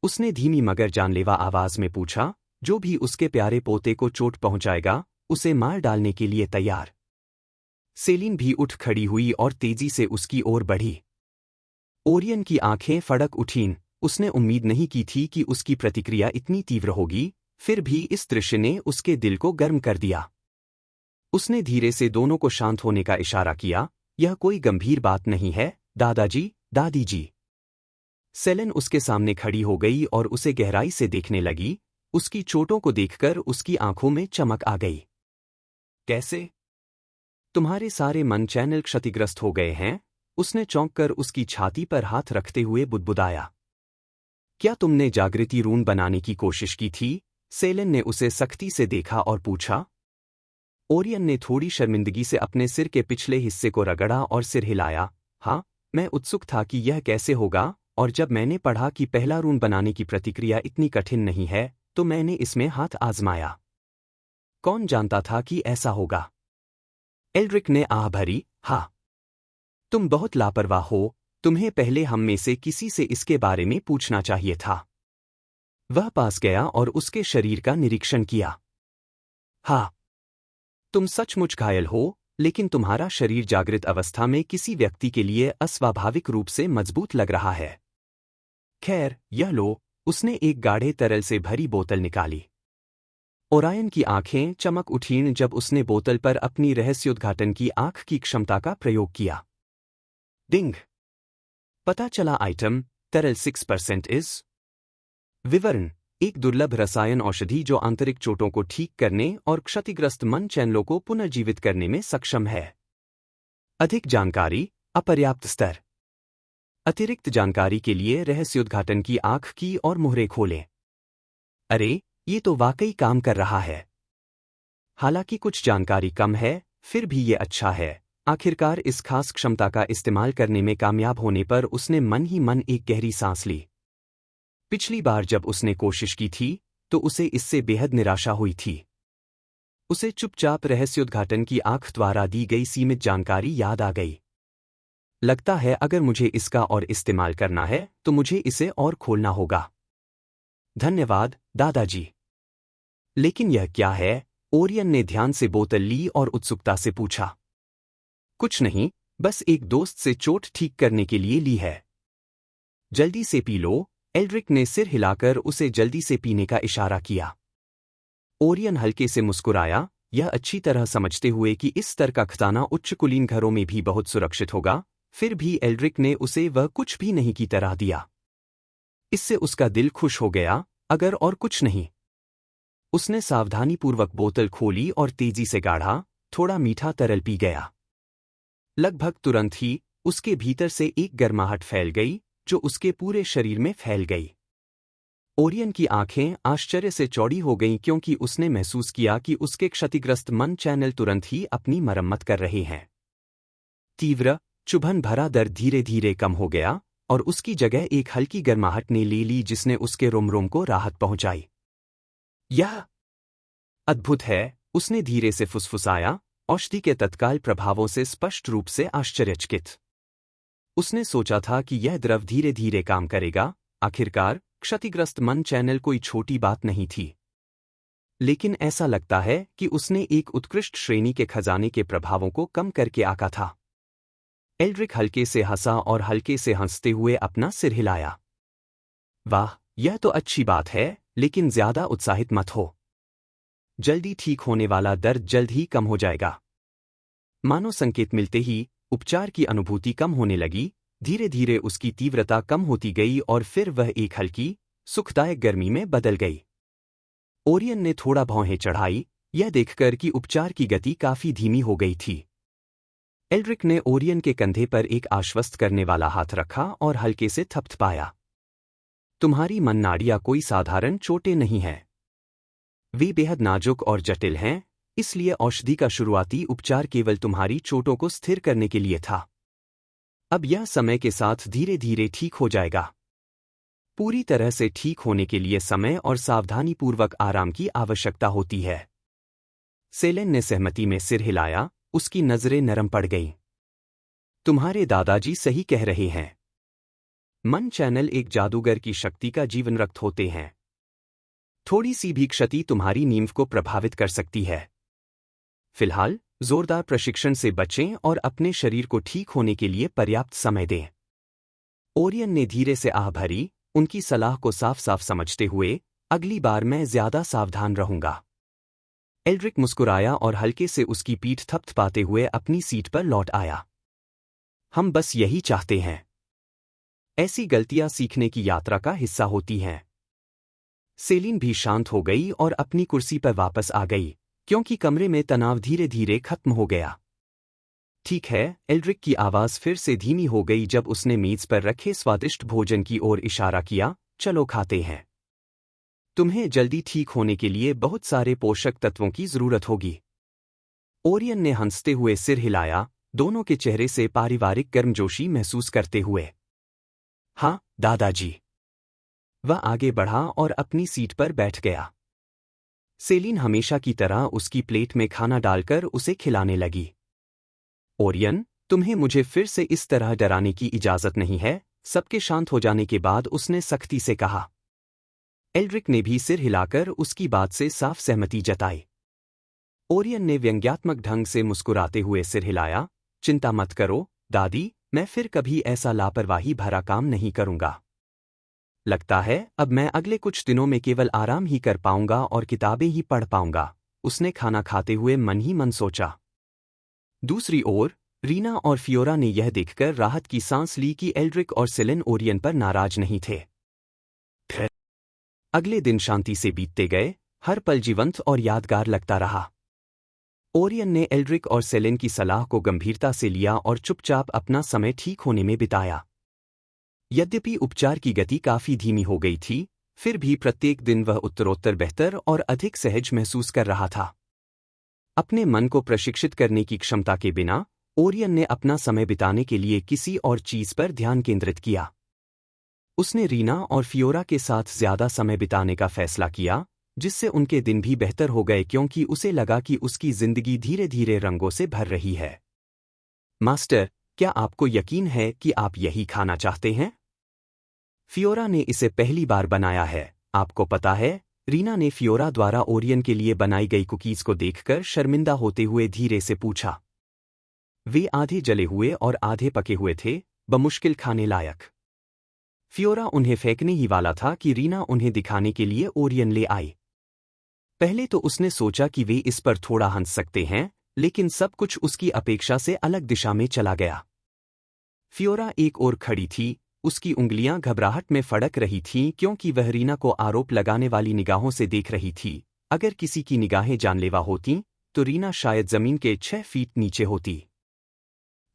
उसने धीमी मगर जानलेवा आवाज में पूछा, जो भी उसके प्यारे पोते को चोट पहुंचाएगा, उसे मार डालने के लिए तैयार। सेलिन भी उठ खड़ी हुई और तेजी से उसकी ओर बढ़ी। ओरियन की आंखें फड़क उठीं, उसने उम्मीद नहीं की थी कि उसकी प्रतिक्रिया इतनी तीव्र होगी, फिर भी इस दृश्य ने उसके दिल को गर्म कर दिया। उसने धीरे से दोनों को शांत होने का इशारा किया, यह कोई गंभीर बात नहीं है, दादाजी, दादी जी। सेलेन उसके सामने खड़ी हो गई और उसे गहराई से देखने लगी, उसकी चोटों को देखकर उसकी आंखों में चमक आ गई। कैसे? तुम्हारे सारे मन चैनल क्षतिग्रस्त हो गए हैं, उसने चौंक कर उसकी छाती पर हाथ रखते हुए बुदबुदाया। क्या तुमने जागृति रून बनाने की कोशिश की थी? सेलेन ने उसे सख्ती से देखा और पूछा। ओरियन ने थोड़ी शर्मिंदगी से अपने सिर के पिछले हिस्से को रगड़ा और सिर हिलाया। हाँ, मैं उत्सुक था कि यह कैसे होगा, और जब मैंने पढ़ा कि पहला रून बनाने की प्रतिक्रिया इतनी कठिन नहीं है, तो मैंने इसमें हाथ आजमाया। कौन जानता था कि ऐसा होगा? एल्ड्रिक ने आह भरी। हाँ, तुम बहुत लापरवाह हो, तुम्हें पहले हम में से किसी से इसके बारे में पूछना चाहिए था। वह पास गया और उसके शरीर का निरीक्षण किया। हाँ, तुम सचमुच घायल हो, लेकिन तुम्हारा शरीर जागृत अवस्था में किसी व्यक्ति के लिए अस्वाभाविक रूप से मजबूत लग रहा है। खैर, यह लो, उसने एक गाढ़े तरल से भरी बोतल निकाली। ओरायन की आंखें चमक उठीं जब उसने बोतल पर अपनी रहस्योद्घाटन की आंख की क्षमता का प्रयोग किया। डिंग! पता चला आइटम, तरल 6% इज। विवरण: एक दुर्लभ रसायन औषधि जो आंतरिक चोटों को ठीक करने और क्षतिग्रस्त मन चैनलों को पुनर्जीवित करने में सक्षम है। अधिक जानकारी, अपर्याप्त स्तर। अतिरिक्त जानकारी के लिए रहस्योद्घाटन की आंख की और मुहरे खोलें। अरे, ये तो वाकई काम कर रहा है। हालांकि कुछ जानकारी कम है, फिर भी ये अच्छा है। आखिरकार इस खास क्षमता का इस्तेमाल करने में कामयाब होने पर उसने मन ही मन एक गहरी सांस ली। पिछली बार जब उसने कोशिश की थी, तो उसे इससे बेहद निराशा हुई थी। उसे चुपचाप रहस्योद्घाटन की आंख द्वारा दी गई सीमित जानकारी याद आ गई। लगता है अगर मुझे इसका और इस्तेमाल करना है, तो मुझे इसे और खोलना होगा। धन्यवाद, दादाजी। लेकिन यह क्या है? ओरियन ने ध्यान से बोतल ली और उत्सुकता से पूछा। कुछ नहीं, बस एक दोस्त से चोट ठीक करने के लिए ली है। जल्दी से पी लो, एल्ड्रिक ने सिर हिलाकर उसे जल्दी से पीने का इशारा किया। ओरियन हल्के से मुस्कुराया, यह अच्छी तरह समझते हुए कि इस स्तर का खजाना उच्च कुलीन घरों में भी बहुत सुरक्षित होगा, फिर भी एल्ड्रिक ने उसे वह कुछ भी नहीं की तरह दिया। इससे उसका दिल खुश हो गया, अगर और कुछ नहीं। उसने सावधानीपूर्वक बोतल खोली और तेजी से गाढ़ा, थोड़ा मीठा तरल पी गया। लगभग तुरंत ही उसके भीतर से एक गर्माहट फैल गई, जो उसके पूरे शरीर में फैल गई। ओरियन की आंखें आश्चर्य से चौड़ी हो गईं क्योंकि उसने महसूस किया कि उसके क्षतिग्रस्त मन चैनल तुरंत ही अपनी मरम्मत कर रहे हैं। तीव्र, चुभन भरा दर्द धीरे धीरे कम हो गया और उसकी जगह एक हल्की गर्माहट ने ले ली जिसने उसके रोम-रोम को राहत पहुंचाई। यह अद्भुत है, उसने धीरे से फुसफुसाया, औषधि के तत्काल प्रभावों से स्पष्ट रूप से आश्चर्यचकित। उसने सोचा था कि यह द्रव धीरे धीरे काम करेगा। आखिरकार, क्षतिग्रस्त मन चैनल कोई छोटी बात नहीं थी। लेकिन ऐसा लगता है कि उसने एक उत्कृष्ट श्रेणी के खजाने के प्रभावों को कम करके आका था। एल्ड्रिक हल्के से हंसा और हल्के से हंसते हुए अपना सिर हिलाया। वाह, यह तो अच्छी बात है, लेकिन ज्यादा उत्साहित मत हो। जल्दी ठीक होने वाला दर्द जल्द ही कम हो जाएगा। मानो संकेत मिलते ही उपचार की अनुभूति कम होने लगी, धीरे धीरे उसकी तीव्रता कम होती गई और फिर वह एक हल्की, सुखदायक गर्मी में बदल गई। ओरियन ने थोड़ा भौहें चढ़ाई, यह देखकर कि उपचार की गति काफी धीमी हो गई थी। एल्ड्रिक ने ओरियन के कंधे पर एक आश्वस्त करने वाला हाथ रखा और हल्के से थपथपाया। तुम्हारी मन नाड़ियां कोई साधारण चोटें नहीं हैं। वे बेहद नाजुक और जटिल हैं, इसलिए औषधि का शुरुआती उपचार केवल तुम्हारी चोटों को स्थिर करने के लिए था। अब यह समय के साथ धीरे धीरे ठीक हो जाएगा। पूरी तरह से ठीक होने के लिए समय और सावधानीपूर्वक आराम की आवश्यकता होती है। सेलेन ने सहमति में सिर हिलाया, उसकी नजरें नरम पड़ गईं। तुम्हारे दादाजी सही कह रहे हैं। मन चैनल एक जादूगर की शक्ति का जीवन रक्त होते हैं। थोड़ी सी भी क्षति तुम्हारी नींव को प्रभावित कर सकती है। फिलहाल जोरदार प्रशिक्षण से बचें और अपने शरीर को ठीक होने के लिए पर्याप्त समय दें। ओरियन ने धीरे से आह भरी, उनकी सलाह को साफ साफ समझते हुए, अगली बार मैं ज्यादा सावधान रहूंगा। एल्ड्रिक मुस्कुराया और हल्के से उसकी पीठ थपथपाते हुए अपनी सीट पर लौट आया। हम बस यही चाहते हैं। ऐसी गलतियां सीखने की यात्रा का हिस्सा होती हैं। सेलिन भी शांत हो गई और अपनी कुर्सी पर वापस आ गई, क्योंकि कमरे में तनाव धीरे धीरे खत्म हो गया। ठीक है, एल्ड्रिक की आवाज फिर से धीमी हो गई जब उसने मेज पर रखे स्वादिष्ट भोजन की ओर इशारा किया। चलो खाते हैं। तुम्हें जल्दी ठीक होने के लिए बहुत सारे पोषक तत्वों की जरूरत होगी। ओरियन ने हंसते हुए सिर हिलाया, दोनों के चेहरे से पारिवारिक गर्मजोशी महसूस करते हुए। हाँ दादाजी। वह आगे बढ़ा और अपनी सीट पर बैठ गया। सेलिन हमेशा की तरह उसकी प्लेट में खाना डालकर उसे खिलाने लगी। ओरियन, तुम्हें मुझे फिर से इस तरह डराने की इजाजत नहीं है, सबके शांत हो जाने के बाद उसने सख्ती से कहा। एल्ड्रिक ने भी सिर हिलाकर उसकी बात से साफ सहमति जताई। ओरियन ने व्यंग्यात्मक ढंग से मुस्कुराते हुए सिर हिलाया। चिंता मत करो दादी, मैं फिर कभी ऐसा लापरवाही भरा काम नहीं करूंगा। लगता है अब मैं अगले कुछ दिनों में केवल आराम ही कर पाऊंगा और किताबें ही पढ़ पाऊंगा, उसने खाना खाते हुए मन ही मन सोचा। दूसरी ओर रीना और फियोरा ने यह देखकर राहत की सांस ली कि एल्ड्रिक और सेलिन ओरियन पर नाराज नहीं थे। अगले दिन शांति से बीतते गए, हर पल जीवंत और यादगार लगता रहा। ओरियन ने एल्ड्रिक और सेलिन की सलाह को गंभीरता से लिया और चुपचाप अपना समय ठीक होने में बिताया। यद्यपि उपचार की गति काफी धीमी हो गई थी, फिर भी प्रत्येक दिन वह उत्तरोत्तर बेहतर और अधिक सहज महसूस कर रहा था। अपने मन को प्रशिक्षित करने की क्षमता के बिना ओरियन ने अपना समय बिताने के लिए किसी और चीज पर ध्यान केंद्रित किया। उसने रीना और फियोरा के साथ ज्यादा समय बिताने का फैसला किया, जिससे उनके दिन भी बेहतर हो गए क्योंकि उसे लगा कि उसकी जिंदगी धीरे धीरे रंगों से भर रही है। मास्टर, क्या आपको यकीन है कि आप यही खाना चाहते हैं? फियोरा ने इसे पहली बार बनाया है, आपको पता है? रीना ने फियोरा द्वारा ओरियन के लिए बनाई गई कुकीज को देखकर शर्मिंदा होते हुए धीरे से पूछा। वे आधे जले हुए और आधे पके हुए थे, बमुश्किल खाने लायक। फियोरा उन्हें फेंकने ही वाला था कि रीना उन्हें दिखाने के लिए ओरियन ले आई। पहले तो उसने सोचा कि वे इस पर थोड़ा हंस सकते हैं, लेकिन सब कुछ उसकी अपेक्षा से अलग दिशा में चला गया। फियोरा एक ओर खड़ी थी, उसकी उंगलियां घबराहट में फड़क रही थीं क्योंकि वह रीना को आरोप लगाने वाली निगाहों से देख रही थी। अगर किसी की निगाहें जानलेवा होतीं, तो रीना शायद जमीन के 6 फीट नीचे होती।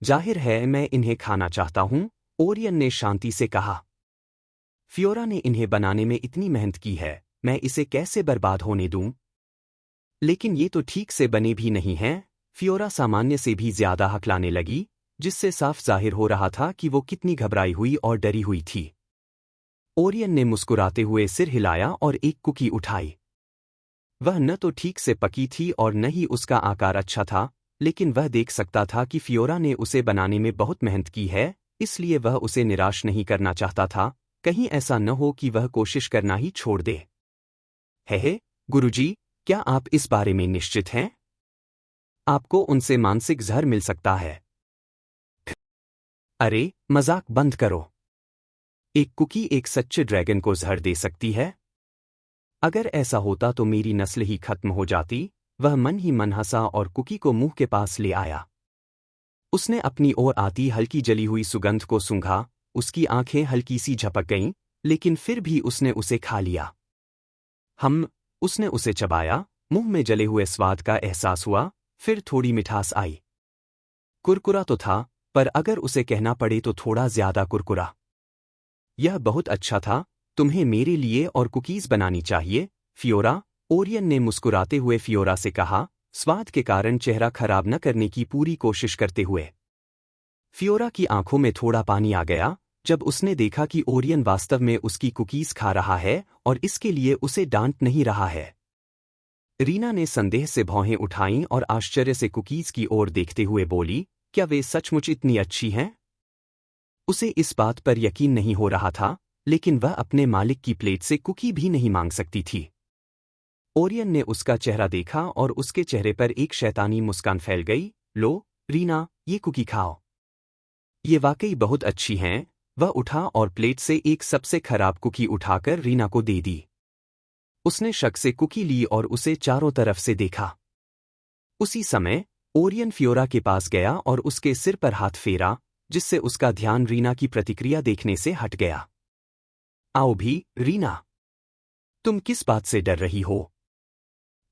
जाहिर है मैं इन्हें खाना चाहता हूं, ओरियन ने शांति से कहा। फियोरा ने इन्हें बनाने में इतनी मेहनत की है, मैं इसे कैसे बर्बाद होने दूं? लेकिन ये तो ठीक से बने भी नहीं हैं। फियोरा सामान्य से भी ज्यादा हकलाने लगी, जिससे साफ जाहिर हो रहा था कि वो कितनी घबराई हुई और डरी हुई थी। ओरियन ने मुस्कुराते हुए सिर हिलाया और एक कुकी उठाई। वह न तो ठीक से पकी थी और न ही उसका आकार अच्छा था, लेकिन वह देख सकता था कि फियोरा ने उसे बनाने में बहुत मेहनत की है, इसलिए वह उसे निराश नहीं करना चाहता था, कहीं ऐसा न हो कि वह कोशिश करना ही छोड़ दे। हे गुरुजी, क्या आप इस बारे में निश्चित हैं? आपको उनसे मानसिक जहर मिल सकता है। अरे, मजाक बंद करो। एक कुकी एक सच्चे ड्रैगन को जहर दे सकती है? अगर ऐसा होता तो मेरी नस्ल ही खत्म हो जाती। वह मन ही मन हंसा और कुकी को मुंह के पास ले आया। उसने अपनी ओर आती हल्की जली हुई सुगंध को सूंघा, उसकी आंखें हल्की सी झपक गईं, लेकिन फिर भी उसने उसे खा लिया। उसने उसे चबाया, मुंह में जले हुए स्वाद का एहसास हुआ, फिर थोड़ी मिठास आई। कुरकुरा तो था, पर अगर उसे कहना पड़े तो थोड़ा ज्यादा कुरकुरा। यह बहुत अच्छा था, तुम्हें मेरे लिए और कुकीज बनानी चाहिए, फियोरा, ओरियन ने मुस्कुराते हुए फियोरा से कहा, स्वाद के कारण चेहरा खराब न करने की पूरी कोशिश करते हुए। फियोरा की आंखों में थोड़ा पानी आ गया जब उसने देखा कि ओरियन वास्तव में उसकी कुकीज खा रहा है और इसके लिए उसे डांट नहीं रहा है। रीना ने संदेह से भौहें उठाईं और आश्चर्य से कुकीज की ओर देखते हुए बोली, क्या वे सचमुच इतनी अच्छी हैं? उसे इस बात पर यकीन नहीं हो रहा था, लेकिन वह अपने मालिक की प्लेट से कुकी भी नहीं मांग सकती थी। ओरियन ने उसका चेहरा देखा और उसके चेहरे पर एक शैतानी मुस्कान फैल गई। लो, रीना, ये कुकी खाओ। ये वाकई बहुत अच्छी हैं। वह उठा और प्लेट से एक सबसे खराब कुकी उठाकर रीना को दे दी। उसने शक से कुकी ली और उसे चारों तरफ से देखा। उसी समय ओरियन फियोरा के पास गया और उसके सिर पर हाथ फेरा, जिससे उसका ध्यान रीना की प्रतिक्रिया देखने से हट गया। आओ भी, रीना। तुम किस बात से डर रही हो?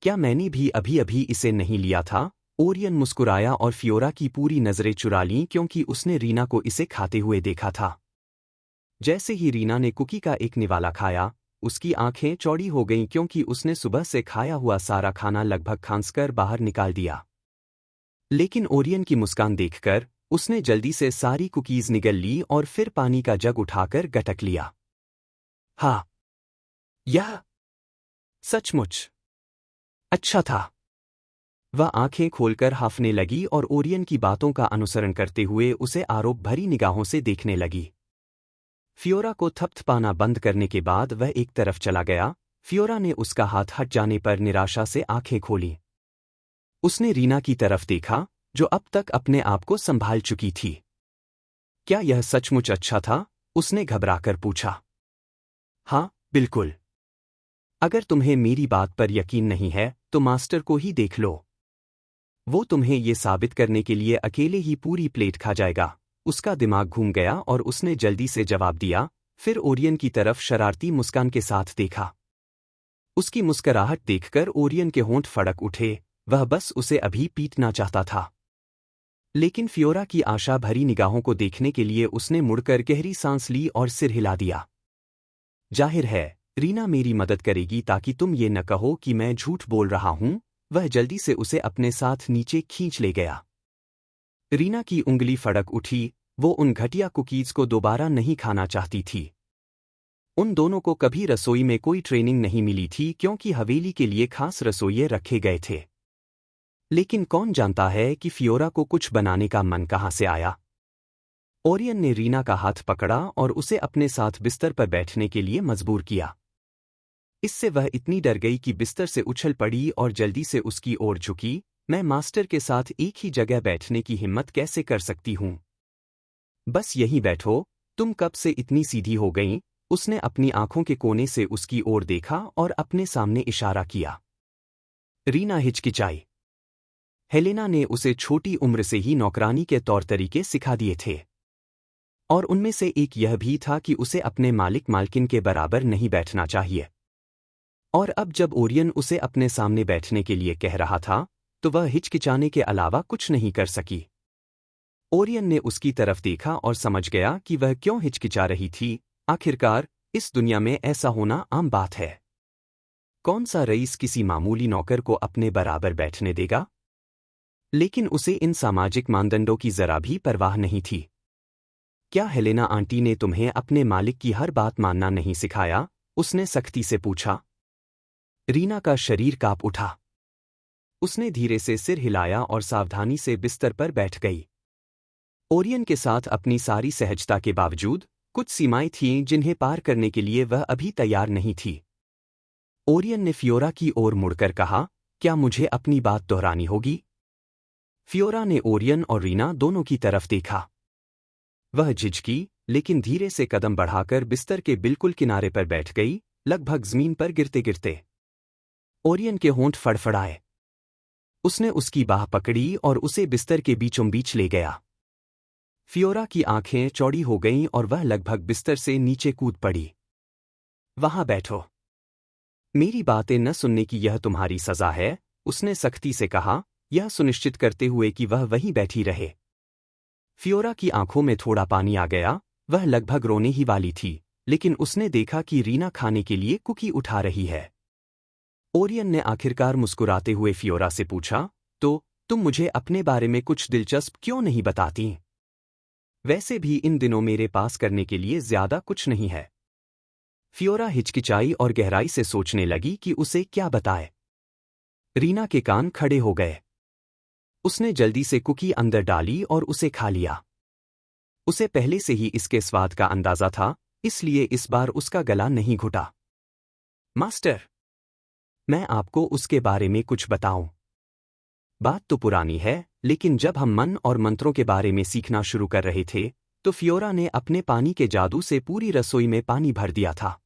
क्या मैंने भी अभी अभी इसे नहीं लिया था? ओरियन मुस्कुराया और फियोरा की पूरी नजरें चुरा लीं क्योंकि उसने रीना को इसे खाते हुए देखा था। जैसे ही रीना ने कुकी का एक निवाला खाया, उसकी आंखें चौड़ी हो गईं क्योंकि उसने सुबह से खाया हुआ सारा खाना लगभग खांसकर बाहर निकाल दिया। लेकिन ओरियन की मुस्कान देखकर उसने जल्दी से सारी कुकीज निगल ली और फिर पानी का जग उठाकर गटक लिया। हाँ, यह सचमुच अच्छा था। वह आंखें खोलकर हांफने लगी और ओरियन की बातों का अनुसरण करते हुए उसे आरोप भरी निगाहों से देखने लगी। फियोरा को थपथपाना बंद करने के बाद वह एक तरफ चला गया। फियोरा ने उसका हाथ हट जाने पर निराशा से आंखें खोलीं। उसने रीना की तरफ देखा, जो अब तक अपने आप को संभाल चुकी थी। क्या यह सचमुच अच्छा था? उसने घबराकर पूछा। हाँ, बिल्कुल। अगर तुम्हें मेरी बात पर यकीन नहीं है, तो मास्टर को ही देख लो। वो तुम्हें ये साबित करने के लिए अकेले ही पूरी प्लेट खा जाएगा। उसका दिमाग घूम गया और उसने जल्दी से जवाब दिया, फिर ओरियन की तरफ शरारती मुस्कान के साथ देखा। उसकी मुस्कराहट देखकर ओरियन के होंठ फड़क उठे, वह बस उसे अभी पीटना चाहता था। लेकिन फियोरा की आशा भरी निगाहों को देखने के लिए उसने मुड़कर गहरी सांस ली और सिर हिला दिया। जाहिर है, रीना मेरी मदद करेगी ताकि तुम ये न कहो कि मैं झूठ बोल रहा हूं। वह जल्दी से उसे अपने साथ नीचे खींच ले गया। रीना की उंगली फड़क उठी, वो उन घटिया कुकीज को दोबारा नहीं खाना चाहती थी। उन दोनों को कभी रसोई में कोई ट्रेनिंग नहीं मिली थी क्योंकि हवेली के लिए खास रसोइये रखे गए थे। लेकिन कौन जानता है कि फियोरा को कुछ बनाने का मन कहाँ से आया। ओरियन ने रीना का हाथ पकड़ा और उसे अपने साथ बिस्तर पर बैठने के लिए मजबूर किया। इससे वह इतनी डर गई कि बिस्तर से उछल पड़ी और जल्दी से उसकी ओर झुकी। मैं मास्टर के साथ एक ही जगह बैठने की हिम्मत कैसे कर सकती हूँ? बस यहीं बैठो, तुम कब से इतनी सीधी हो गईं? उसने अपनी आंखों के कोने से उसकी ओर देखा और अपने सामने इशारा किया। रीना हिचकिचाई। हेलेना ने उसे छोटी उम्र से ही नौकरानी के तौर तरीके सिखा दिए थे, और उनमें से एक यह भी था कि उसे अपने मालिक मालकिन के बराबर नहीं बैठना चाहिए। और अब जब ओरियन उसे अपने सामने बैठने के लिए कह रहा था, तो वह हिचकिचाने के अलावा कुछ नहीं कर सकी। ओरियन ने उसकी तरफ देखा और समझ गया कि वह क्यों हिचकिचा रही थी। आखिरकार, इस दुनिया में ऐसा होना आम बात है। कौन सा रईस किसी मामूली नौकर को अपने बराबर बैठने देगा? लेकिन उसे इन सामाजिक मानदंडों की जरा भी परवाह नहीं थी। क्या हेलेना आंटी ने तुम्हें अपने मालिक की हर बात मानना नहीं सिखाया? उसने सख्ती से पूछा। रीना का शरीर कांप उठा। उसने धीरे से सिर हिलाया और सावधानी से बिस्तर पर बैठ गई। ओरियन के साथ अपनी सारी सहजता के बावजूद कुछ सीमाएं थीं जिन्हें पार करने के लिए वह अभी तैयार नहीं थी। ओरियन ने फियोरा की ओर मुड़कर कहा, क्या मुझे अपनी बात दोहरानी होगी? फियोरा ने ओरियन और रीना दोनों की तरफ देखा। वह झिझकी, लेकिन धीरे से कदम बढ़ाकर बिस्तर के बिल्कुल किनारे पर बैठ गई, लगभग जमीन पर गिरते गिरते। ओरियन के होंठ फड़फड़ाए। उसने उसकी बाह पकड़ी और उसे बिस्तर के बीचों बीच ले गया। फियोरा की आंखें चौड़ी हो गईं और वह लगभग बिस्तर से नीचे कूद पड़ी। वहां बैठो। मेरी बातें न सुनने की यह तुम्हारी सजा है, उसने सख्ती से कहा, यह सुनिश्चित करते हुए कि वह वहीं बैठी रहे। फियोरा की आंखों में थोड़ा पानी आ गया, वह लगभग रोने ही वाली थी, लेकिन उसने देखा कि रीना खाने के लिए कुकी उठा रही है। ओरियन ने आखिरकार मुस्कुराते हुए फियोरा से पूछा, तो तुम मुझे अपने बारे में कुछ दिलचस्प क्यों नहीं बताती? वैसे भी इन दिनों मेरे पास करने के लिए ज्यादा कुछ नहीं है। फियोरा हिचकिचाई और गहराई से सोचने लगी कि उसे क्या बताए। रीना के कान खड़े हो गए। उसने जल्दी से कुकी अंदर डाली और उसे खा लिया। उसे पहले से ही इसके स्वाद का अंदाजा था, इसलिए इस बार उसका गला नहीं घुटा। मास्टर, मैं आपको उसके बारे में कुछ बताऊं। बात तो पुरानी है, लेकिन जब हम मन और मंत्रों के बारे में सीखना शुरू कर रहे थे, तो फियोरा ने अपने पानी के जादू से पूरी रसोई में पानी भर दिया था।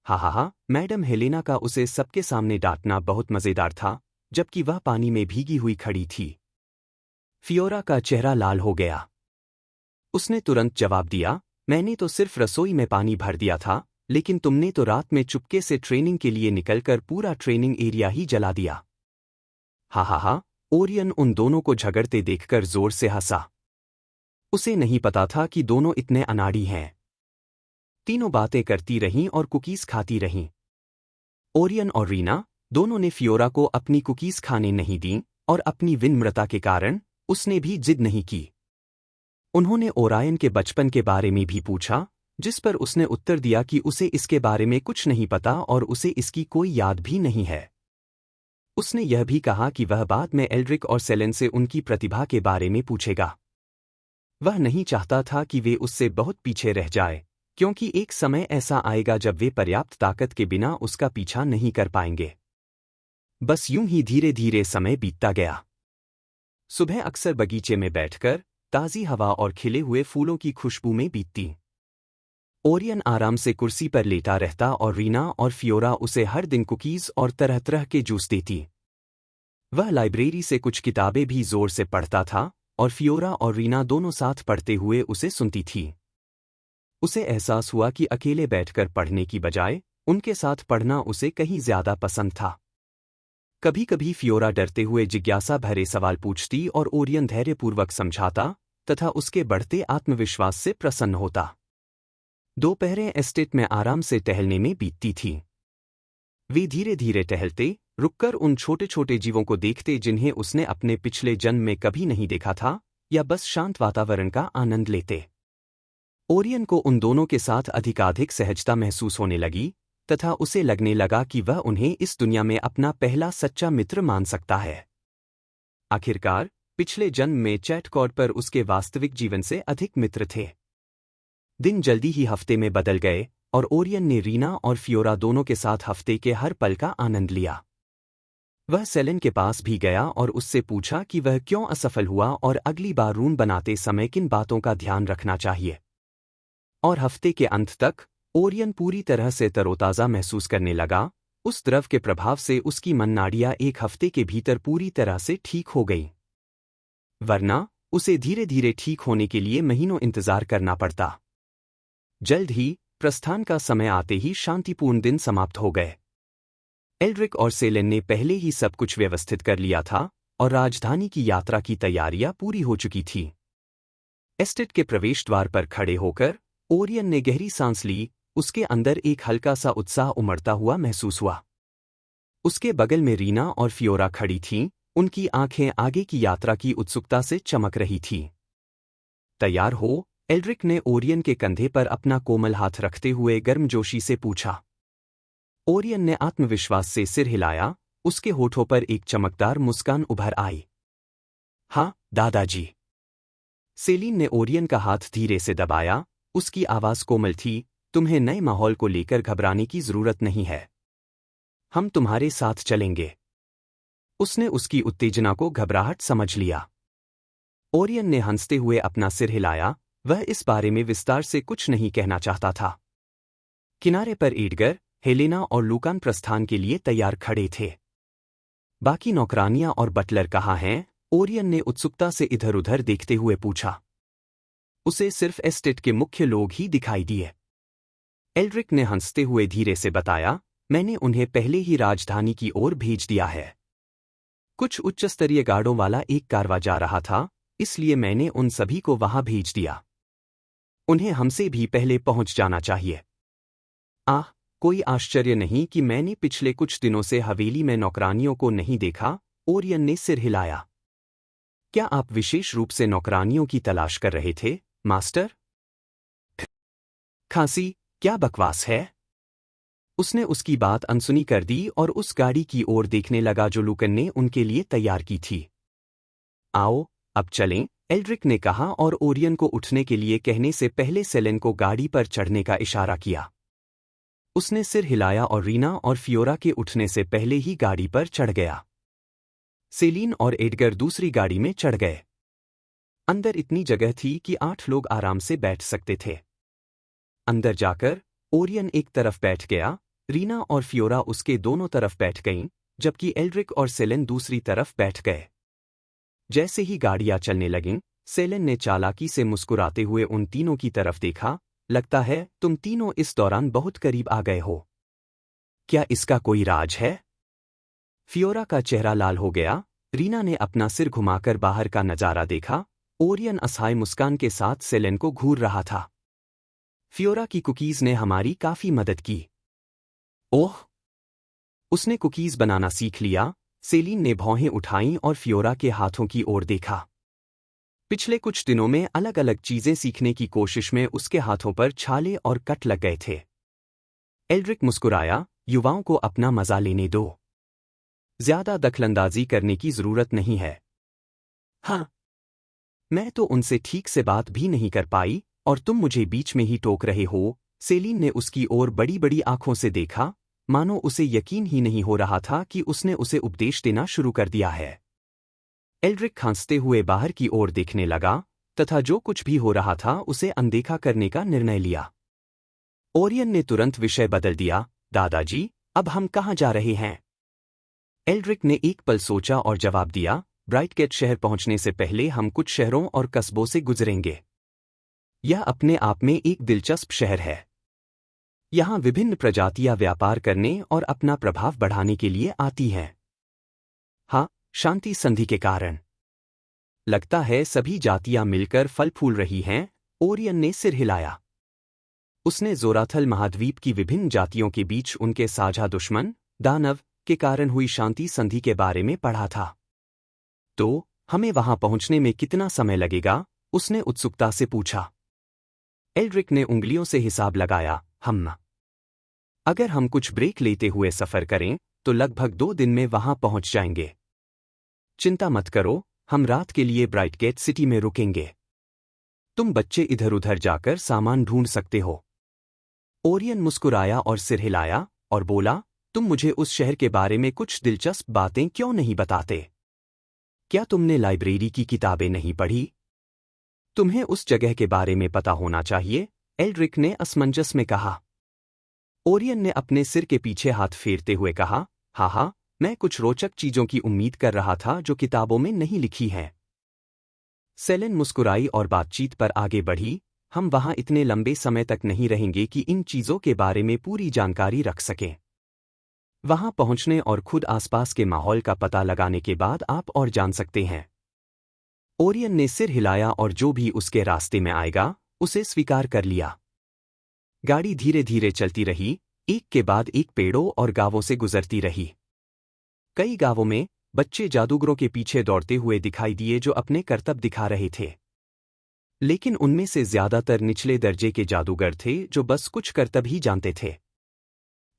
हा, मैडम हेलेना का उसे सबके सामने डांटना बहुत मजेदार था, जबकि वह पानी में भीगी हुई खड़ी थी। फियोरा का चेहरा लाल हो गया। उसने तुरंत जवाब दिया, मैंने तो सिर्फ रसोई में पानी भर दिया था, लेकिन तुमने तो रात में चुपके से ट्रेनिंग के लिए निकलकर पूरा ट्रेनिंग एरिया ही जला दिया। हा, ओरियन उन दोनों को झगड़ते देखकर जोर से हंसा। उसे नहीं पता था कि दोनों इतने अनाड़ी हैं। तीनों बातें करती रहीं और कुकीज खाती रहीं। ओरियन और रीना दोनों ने फियोरा को अपनी कुकीज खाने नहीं दीं, और अपनी विनम्रता के कारण उसने भी जिद नहीं की। उन्होंने ओरायन के बचपन के बारे में भी पूछा, जिस पर उसने उत्तर दिया कि उसे इसके बारे में कुछ नहीं पता और उसे इसकी कोई याद भी नहीं है। उसने यह भी कहा कि वह बाद में एल्ड्रिक और सेलेन से उनकी प्रतिभा के बारे में पूछेगा। वह नहीं चाहता था कि वे उससे बहुत पीछे रह जाए, क्योंकि एक समय ऐसा आएगा जब वे पर्याप्त ताकत के बिना उसका पीछा नहीं कर पाएंगे। बस यूं ही धीरे धीरे समय बीतता गया। सुबह अक्सर बगीचे में बैठकर ताज़ी हवा और खिले हुए फूलों की खुशबू में बीतती। ओरियन आराम से कुर्सी पर लेटा रहता और रीना और फियोरा उसे हर दिन कुकीज और तरह तरह के जूस देती। वह लाइब्रेरी से कुछ किताबें भी जोर से पढ़ता था, और फियोरा और रीना दोनों साथ पढ़ते हुए उसे सुनती थी। उसे एहसास हुआ कि अकेले बैठकर पढ़ने की बजाय उनके साथ पढ़ना उसे कहीं ज्यादा पसंद था। कभी कभी फियोरा डरते हुए जिज्ञासा भरे सवाल पूछती और ओरियन धैर्यपूर्वक समझाता तथा उसके बढ़ते आत्मविश्वास से प्रसन्न होता। दोपहरें एस्टेट में आराम से टहलने में बीतती थी। वे धीरे धीरे टहलते, रुककर उन छोटे छोटे जीवों को देखते जिन्हें उसने अपने पिछले जन्म में कभी नहीं देखा था, या बस शांत वातावरण का आनंद लेते। ओरियन को उन दोनों के साथ अधिकाधिक सहजता महसूस होने लगी, तथा उसे लगने लगा कि वह उन्हें इस दुनिया में अपना पहला सच्चा मित्र मान सकता है। आखिरकार, पिछले जन्म में चैटकॉर्ड पर उसके वास्तविक जीवन से अधिक मित्र थे। दिन जल्दी ही हफ्ते में बदल गए, और ओरियन ने रीना और फियोरा दोनों के साथ हफ्ते के हर पल का आनंद लिया। वह सेलेन के पास भी गया और उससे पूछा कि वह क्यों असफल हुआ और अगली बार रून बनाते समय किन बातों का ध्यान रखना चाहिए। और हफ्ते के अंत तक ओरियन पूरी तरह से तरोताज़ा महसूस करने लगा। उस द्रव के प्रभाव से उसकी मन नाड़ियाँ एक हफ्ते के भीतर पूरी तरह से ठीक हो गईं। वरना उसे धीरे धीरे ठीक होने के लिए महीनों इंतजार करना पड़ता। जल्द ही प्रस्थान का समय आते ही शांतिपूर्ण दिन समाप्त हो गए। एल्ड्रिक और सेलेन ने पहले ही सब कुछ व्यवस्थित कर लिया था, और राजधानी की यात्रा की तैयारियां पूरी हो चुकी थी। एस्टेट के प्रवेश द्वार पर खड़े होकर ओरियन ने गहरी सांस ली। उसके अंदर एक हल्का सा उत्साह उमड़ता हुआ महसूस हुआ। उसके बगल में रीना और फियोरा खड़ी थीं, उनकी आंखें आगे की यात्रा की उत्सुकता से चमक रही थीं। तैयार हो? एल्ड्रिक ने ओरियन के कंधे पर अपना कोमल हाथ रखते हुए गर्मजोशी से पूछा। ओरियन ने आत्मविश्वास से सिर हिलाया, उसके होठों पर एक चमकदार मुस्कान उभर आई। हाँ, दादाजी। सेलीन ने ओरियन का हाथ धीरे से दबाया, उसकी आवाज कोमल थी। तुम्हें नए माहौल को लेकर घबराने की जरूरत नहीं है। हम तुम्हारे साथ चलेंगे। उसने उसकी उत्तेजना को घबराहट समझ लिया। ओरियन ने हंसते हुए अपना सिर हिलाया, वह इस बारे में विस्तार से कुछ नहीं कहना चाहता था। किनारे पर एडगर, हेलेना और लूकान प्रस्थान के लिए तैयार खड़े थे। बाकी नौकरानियां और बटलर कहाँ हैं? ओरियन ने उत्सुकता से इधर उधर देखते हुए पूछा। उसे सिर्फ एस्टेट के मुख्य लोग ही दिखाई दिए। एल्ड्रिक ने हंसते हुए धीरे से बताया, मैंने उन्हें पहले ही राजधानी की ओर भेज दिया है। कुछ उच्चस्तरीय गार्डों वाला एक कारवा जा रहा था, इसलिए मैंने उन सभी को वहां भेज दिया। उन्हें हमसे भी पहले पहुंच जाना चाहिए। कोई आश्चर्य नहीं कि मैंने पिछले कुछ दिनों से हवेली में नौकरानियों को नहीं देखा। ओरियन ने सिर हिलाया। क्या आप विशेष रूप से नौकरानियों की तलाश कर रहे थे, मास्टर? खांसी, क्या बकवास है? उसने उसकी बात अनसुनी कर दी और उस गाड़ी की ओर देखने लगा जो लूकन ने उनके लिए तैयार की थी। आओ, अब चलें, एल्ड्रिक ने कहा और ओरियन को उठने के लिए कहने से पहले सेलेन को गाड़ी पर चढ़ने का इशारा किया। उसने सिर हिलाया और रीना और फियोरा के उठने से पहले ही गाड़ी पर चढ़ गया। सेलीन और एडगर दूसरी गाड़ी में चढ़ गए। अंदर इतनी जगह थी कि 8 लोग आराम से बैठ सकते थे। अंदर जाकर ओरियन एक तरफ बैठ गया, रीना और फियोरा उसके दोनों तरफ बैठ गईं, जबकि एल्ड्रिक और सेलेन दूसरी तरफ बैठ गए। जैसे ही गाड़ियां चलने लगीं, सेलेन ने चालाकी से मुस्कुराते हुए उन तीनों की तरफ देखा। लगता है तुम तीनों इस दौरान बहुत करीब आ गए हो। क्या इसका कोई राज है? फियोरा का चेहरा लाल हो गया। रीना ने अपना सिर घुमाकर बाहर का नजारा देखा। ओरियन असहाय मुस्कान के साथ सेलेन को घूर रहा था। फियोरा की कुकीज ने हमारी काफी मदद की। ओह! उसने कुकीज बनाना सीख लिया। सेलीन ने भौहें उठाईं और फियोरा के हाथों की ओर देखा। पिछले कुछ दिनों में अलग अलग चीजें सीखने की कोशिश में उसके हाथों पर छाले और कट लग गए थे। एल्ड्रिक मुस्कुराया, युवाओं को अपना मजा लेने दो। ज्यादा दखलंदाजी करने की जरूरत नहीं है। हाँ, मैं तो उनसे ठीक से बात भी नहीं कर पाई और तुम मुझे बीच में ही टोक रहे हो। सेलीन ने उसकी ओर बड़ी बड़ी आंखों से देखा, मानो उसे यकीन ही नहीं हो रहा था कि उसने उसे उपदेश देना शुरू कर दिया है। एल्ड्रिक खांसते हुए बाहर की ओर देखने लगा तथा जो कुछ भी हो रहा था उसे अनदेखा करने का निर्णय लिया। ओरियन ने तुरंत विषय बदल दिया, दादाजी, अब हम कहाँ जा रहे हैं? एल्ड्रिक ने एक पल सोचा और जवाब दिया, ब्राइटगेट शहर पहुंचने से पहले हम कुछ शहरों और कस्बों से गुजरेंगे। यह अपने आप में एक दिलचस्प शहर है। यहाँ विभिन्न प्रजातियां व्यापार करने और अपना प्रभाव बढ़ाने के लिए आती हैं। हाँ, शांति संधि के कारण। लगता है सभी जातियां मिलकर फल फूल रही हैं। ओरियन ने सिर हिलाया। उसने जोराथल महाद्वीप की विभिन्न जातियों के बीच उनके साझा दुश्मन, दानव, के कारण हुई शांति संधि के बारे में पढ़ा था। तो, हमें वहां पहुंचने में कितना समय लगेगा? उसने उत्सुकता से पूछा। एल्ड्रिक ने उंगलियों से हिसाब लगाया, अगर हम कुछ ब्रेक लेते हुए सफर करें, तो लगभग 2 दिन में वहां पहुंच जाएंगे। चिंता मत करो, हम रात के लिए ब्राइटगेट सिटी में रुकेंगे। तुम बच्चे इधर उधर जाकर सामान ढूंढ सकते हो। ओरियन मुस्कुराया और सिर हिलाया और बोला, तुम मुझे उस शहर के बारे में कुछ दिलचस्प बातें क्यों नहीं बताते? क्या तुमने लाइब्रेरी की किताबें नहीं पढ़ी? तुम्हें उस जगह के बारे में पता होना चाहिए, एल्ड्रिक ने असमंजस में कहा। ओरियन ने अपने सिर के पीछे हाथ फेरते हुए कहा, हाँ, मैं कुछ रोचक चीजों की उम्मीद कर रहा था जो किताबों में नहीं लिखी हैं। सेलेन मुस्कुराई और बातचीत पर आगे बढ़ी, हम वहां इतने लंबे समय तक नहीं रहेंगे कि इन चीजों के बारे में पूरी जानकारी रख सकें। वहां पहुंचने और खुद आसपास के माहौल का पता लगाने के बाद आप और जान सकते हैं। ओरियन ने सिर हिलाया और जो भी उसके रास्ते में आएगा, उसे स्वीकार कर लिया। गाड़ी धीरे धीरे चलती रही, एक के बाद एक पेड़ों और गांवों से गुजरती रही। कई गांवों में बच्चे जादूगरों के पीछे दौड़ते हुए दिखाई दिए जो अपने करतब दिखा रहे थे। लेकिन उनमें से ज्यादातर निचले दर्जे के जादूगर थे जो बस कुछ करतब ही जानते थे।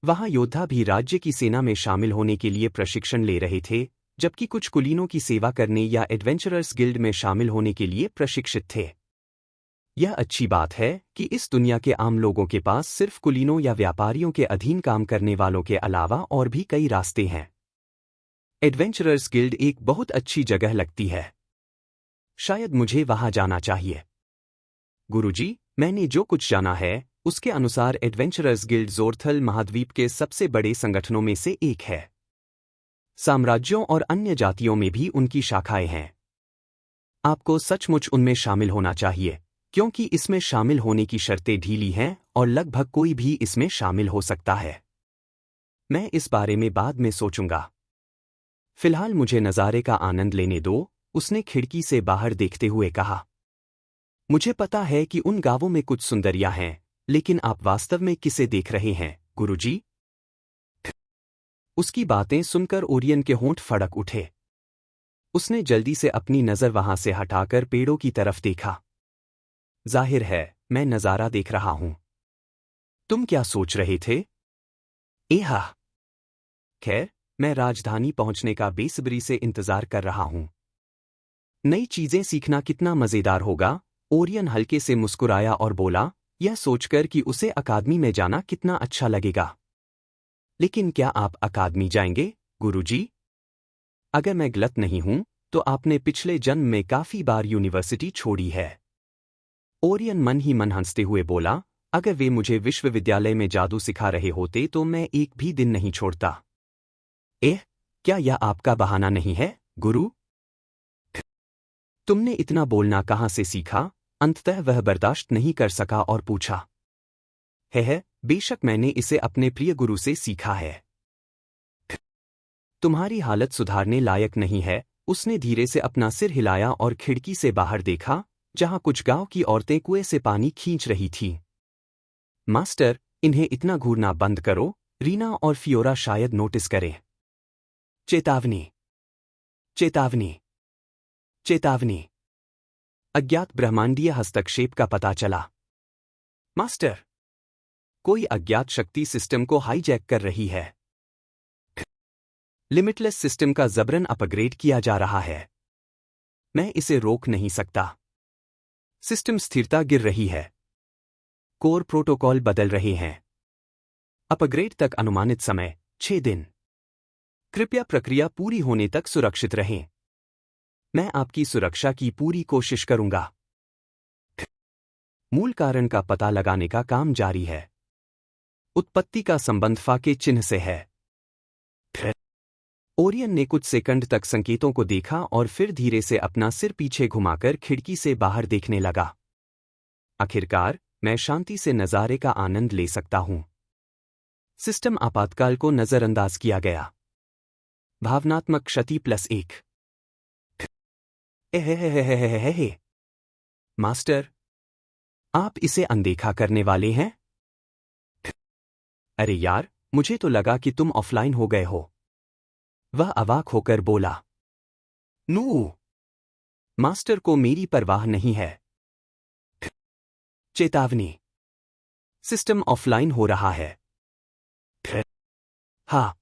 वहां योद्धा भी राज्य की सेना में शामिल होने के लिए प्रशिक्षण ले रहे थे, जबकि कुछ कुलीनों की सेवा करने या एडवेंचरर्स गिल्ड में शामिल होने के लिए प्रशिक्षित थे। यह अच्छी बात है कि इस दुनिया के आम लोगों के पास सिर्फ कुलीनों या व्यापारियों के अधीन काम करने वालों के अलावा और भी कई रास्ते हैं। एडवेंचरर्स गिल्ड एक बहुत अच्छी जगह लगती है। शायद मुझे वहां जाना चाहिए। गुरुजी, मैंने जो कुछ जाना है, उसके अनुसार एडवेंचरर्स गिल्ड जोरथल महाद्वीप के सबसे बड़े संगठनों में से एक है। साम्राज्यों और अन्य जातियों में भी उनकी शाखाएं हैं। आपको सचमुच उनमें शामिल होना चाहिए, क्योंकि इसमें शामिल होने की शर्तें ढीली हैं और लगभग कोई भी इसमें शामिल हो सकता है। मैं इस बारे में बाद में सोचूंगा। फिलहाल मुझे नज़ारे का आनंद लेने दो, उसने खिड़की से बाहर देखते हुए कहा। मुझे पता है कि उन गांवों में कुछ सुंदरियां हैं, लेकिन आप वास्तव में किसे देख रहे हैं, गुरुजी? उसकी बातें सुनकर ओरियन के होंठ फड़क उठे। उसने जल्दी से अपनी नज़र वहां से हटाकर पेड़ों की तरफ देखा। जाहिर है, मैं नज़ारा देख रहा हूं। तुम क्या सोच रहे थे? एहा! खैर, मैं राजधानी पहुंचने का बेसब्री से इंतजार कर रहा हूं। नई चीजें सीखना कितना मजेदार होगा। ओरियन हल्के से मुस्कुराया और बोला, यह सोचकर कि उसे अकादमी में जाना कितना अच्छा लगेगा। लेकिन क्या आप अकादमी जाएंगे, गुरुजी? अगर मैं गलत नहीं हूं तो आपने पिछले जन्म में काफी बार यूनिवर्सिटी छोड़ी है। ओरियन मन ही मन हंसते हुए बोला, अगर वे मुझे विश्वविद्यालय में जादू सिखा रहे होते तो मैं एक भी दिन नहीं छोड़ता। क्या यह आपका बहाना नहीं है, गुरु? तुमने इतना बोलना कहाँ से सीखा? अंततः वह बर्दाश्त नहीं कर सका और पूछा। है, बेशक मैंने इसे अपने प्रिय गुरु से सीखा है। तुम्हारी हालत सुधारने लायक नहीं है। उसने धीरे से अपना सिर हिलाया और खिड़की से बाहर देखा, जहां कुछ गांव की औरतें कुएं से पानी खींच रही थीं। मास्टर, इन्हें इतना घूरना बंद करो, रीना और फियोरा शायद नोटिस करें। चेतावनी, चेतावनी, चेतावनी। अज्ञात ब्रह्मांडीय हस्तक्षेप का पता चला। मास्टर, कोई अज्ञात शक्ति सिस्टम को हाईजैक कर रही है। लिमिटलेस सिस्टम का जबरन अपग्रेड किया जा रहा है। मैं इसे रोक नहीं सकता। सिस्टम स्थिरता गिर रही है। कोर प्रोटोकॉल बदल रहे हैं। अपग्रेड तक अनुमानित समय 6 दिन। कृपया प्रक्रिया पूरी होने तक सुरक्षित रहें। मैं आपकी सुरक्षा की पूरी कोशिश करूंगा। मूल कारण का पता लगाने का काम जारी है। उत्पत्ति का संबंध फा के चिन्ह से है। ओरियन ने कुछ सेकंड तक संकेतों को देखा और फिर धीरे से अपना सिर पीछे घुमाकर खिड़की से बाहर देखने लगा। आखिरकार, मैं शांति से नज़ारे का आनंद ले सकता हूं। सिस्टम आपातकाल को नजरअंदाज किया गया। भावनात्मक क्षति +1। मास्टर, आप इसे अनदेखा करने वाले हैं? अरे यार, मुझे तो लगा कि तुम ऑफलाइन हो गए हो। वह अवाक होकर बोला। नू, मास्टर को मेरी परवाह नहीं है। चेतावनी, सिस्टम ऑफलाइन हो रहा है। हाँ,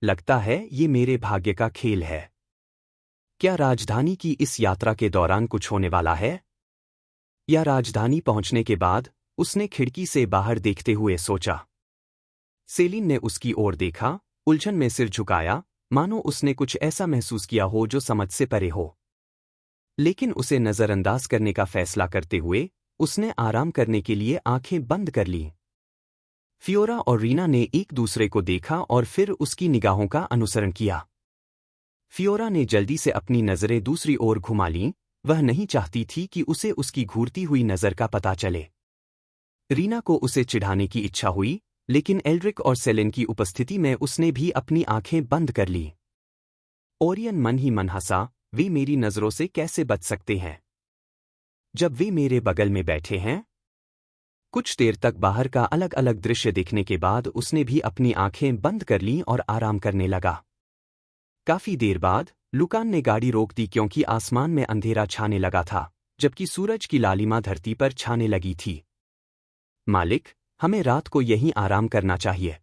लगता है ये मेरे भाग्य का खेल है। क्या राजधानी की इस यात्रा के दौरान कुछ होने वाला है? या राजधानी पहुंचने के बाद? उसने खिड़की से बाहर देखते हुए सोचा। सेलिन ने उसकी ओर देखा, उलझन में सिर झुकाया, मानो उसने कुछ ऐसा महसूस किया हो जो समझ से परे हो। लेकिन उसे नजरअंदाज करने का फैसला करते हुए उसने आराम करने के लिए आंखें बंद कर लीं। फियोरा और रीना ने एक दूसरे को देखा और फिर उसकी निगाहों का अनुसरण किया। फियोरा ने जल्दी से अपनी नजरें दूसरी ओर घुमा लीं। वह नहीं चाहती थी कि उसे उसकी घूरती हुई नजर का पता चले। रीना को उसे चिढ़ाने की इच्छा हुई, लेकिन एल्ड्रिक और सेलेन की उपस्थिति में उसने भी अपनी आंखें बंद कर ली। ओरियन मन ही मन हंसा, वे मेरी नजरों से कैसे बच सकते हैं जब वे मेरे बगल में बैठे हैं? कुछ देर तक बाहर का अलग अलग दृश्य देखने के बाद उसने भी अपनी आंखें बंद कर लीं और आराम करने लगा। काफी देर बाद लुकान ने गाड़ी रोक दी क्योंकि आसमान में अंधेरा छाने लगा था, जबकि सूरज की लालिमा धरती पर छाने लगी थी। मालिक, हमें रात को यहीं आराम करना चाहिए।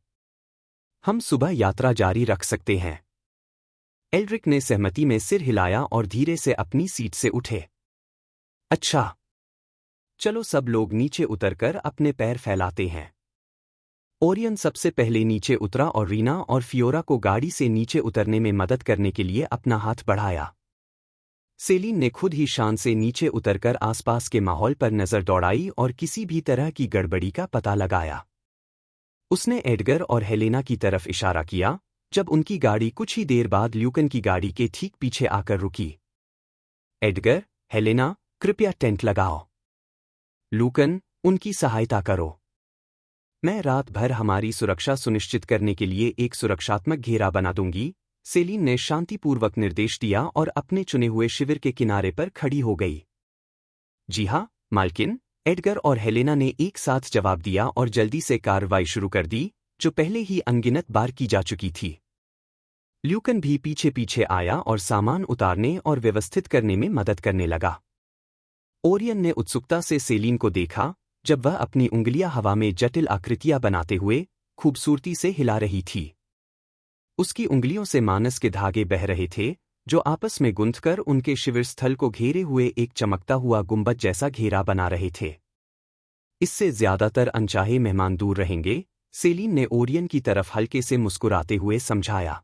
हम सुबह यात्रा जारी रख सकते हैं। एल्ड्रिक ने सहमति में सिर हिलाया और धीरे से अपनी सीट से उठे। अच्छा, चलो सब लोग नीचे उतरकर अपने पैर फैलाते हैं। ओरियन सबसे पहले नीचे उतरा और रीना और फियोरा को गाड़ी से नीचे उतरने में मदद करने के लिए अपना हाथ बढ़ाया। सेलिन ने खुद ही शान से नीचे उतरकर आसपास के माहौल पर नजर दौड़ाई और किसी भी तरह की गड़बड़ी का पता लगाया। उसने एडगर और हेलेना की तरफ इशारा किया, जब उनकी गाड़ी कुछ ही देर बाद ल्यूकन की गाड़ी के ठीक पीछे आकर रुकी। एडगर, हेलेना, कृपया टेंट लगाओ। ल्यूकन, उनकी सहायता करो। मैं रात भर हमारी सुरक्षा सुनिश्चित करने के लिए एक सुरक्षात्मक घेरा बना दूंगी। सेलिन ने शांतिपूर्वक निर्देश दिया और अपने चुने हुए शिविर के किनारे पर खड़ी हो गई। जी हाँ, मालकिन, एडगर और हेलेना ने एक साथ जवाब दिया और जल्दी से कार्रवाई शुरू कर दी, जो पहले ही अनगिनत बार की जा चुकी थी। ल्यूकन भी पीछे पीछे आया और सामान उतारने और व्यवस्थित करने में मदद करने लगा। ओरियन ने उत्सुकता से सेलिन को देखा, जब वह अपनी उंगलियां हवा में जटिल आकृतियां बनाते हुए खूबसूरती से हिला रही थी। उसकी उंगलियों से मानस के धागे बह रहे थे, जो आपस में गुंथकर उनके शिविर स्थल को घेरे हुए एक चमकता हुआ गुंबद जैसा घेरा बना रहे थे। इससे ज्यादातर अनचाहे मेहमान दूर रहेंगे, सेलीन ने ओरियन की तरफ हल्के से मुस्कुराते हुए समझाया।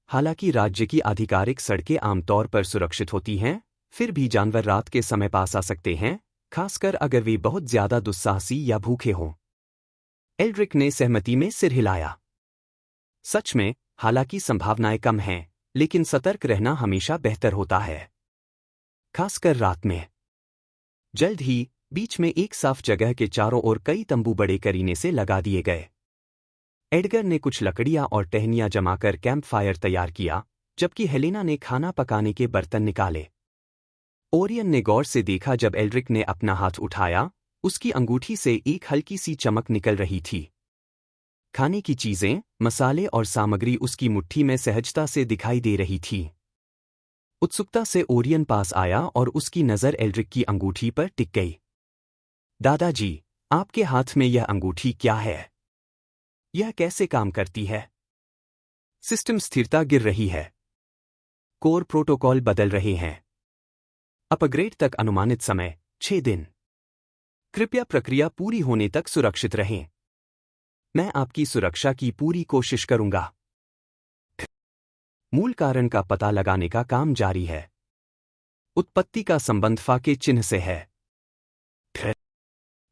हालांकि राज्य की आधिकारिक सड़कें आमतौर पर सुरक्षित होती हैं, फिर भी जानवर रात के समय पास आ सकते हैं, खासकर अगर वे बहुत ज्यादा दुस्साहसी या भूखे हों। एल्ड्रिक ने सहमति में सिर हिलाया। सच में, हालांकि संभावनाएं कम हैं, लेकिन सतर्क रहना हमेशा बेहतर होता है, खासकर रात में। जल्द ही बीच में एक साफ जगह के चारों ओर कई तंबू बड़े करीने से लगा दिए गए। एडगर ने कुछ लकड़ियां और टहनियां जमाकर कैंप फायर तैयार किया, जबकि हेलेना ने खाना पकाने के बर्तन निकाले। ओरियन ने गौर से देखा जब एल्ड्रिक ने अपना हाथ उठाया, उसकी अंगूठी से एक हल्की सी चमक निकल रही थी। खाने की चीजें, मसाले और सामग्री उसकी मुट्ठी में सहजता से दिखाई दे रही थी। उत्सुकता से ओरियन पास आया और उसकी नज़र एल्ड्रिक की अंगूठी पर टिक गई। दादाजी, आपके हाथ में यह अंगूठी क्या है? यह कैसे काम करती है? सिस्टम स्थिरता गिर रही है। कोर प्रोटोकॉल बदल रहे हैं। अपग्रेड तक अनुमानित समय 6 दिन। कृपया प्रक्रिया पूरी होने तक सुरक्षित रहें। मैं आपकी सुरक्षा की पूरी कोशिश करूंगा। मूल कारण का पता लगाने का काम जारी है। उत्पत्ति का संबंध फा के चिन्ह से है।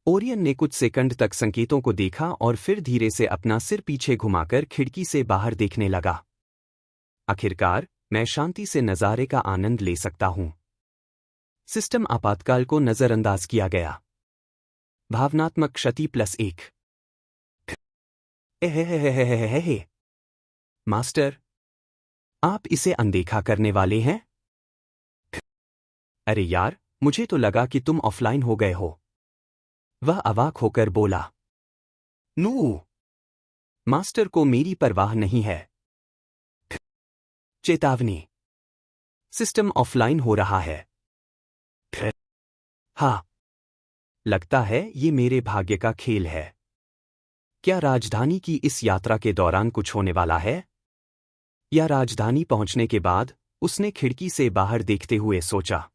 ओरियन ने कुछ सेकंड तक संकेतों को देखा और फिर धीरे से अपना सिर पीछे घुमाकर खिड़की से बाहर देखने लगा। आखिरकार, मैं शांति से नज़ारे का आनंद ले सकता हूं। सिस्टम आपातकाल को नजरअंदाज किया गया। भावनात्मक क्षति +1। मास्टर, आप इसे अनदेखा करने वाले हैं? अरे यार, मुझे तो लगा कि तुम ऑफलाइन हो गए हो। वह अवाक होकर बोला। नू, मास्टर को मेरी परवाह नहीं है। चेतावनी, सिस्टम ऑफलाइन हो रहा है। हाँ, लगता है ये मेरे भाग्य का खेल है। क्या राजधानी की इस यात्रा के दौरान कुछ होने वाला है? या राजधानी पहुंचने के बाद? उसने खिड़की से बाहर देखते हुए सोचा।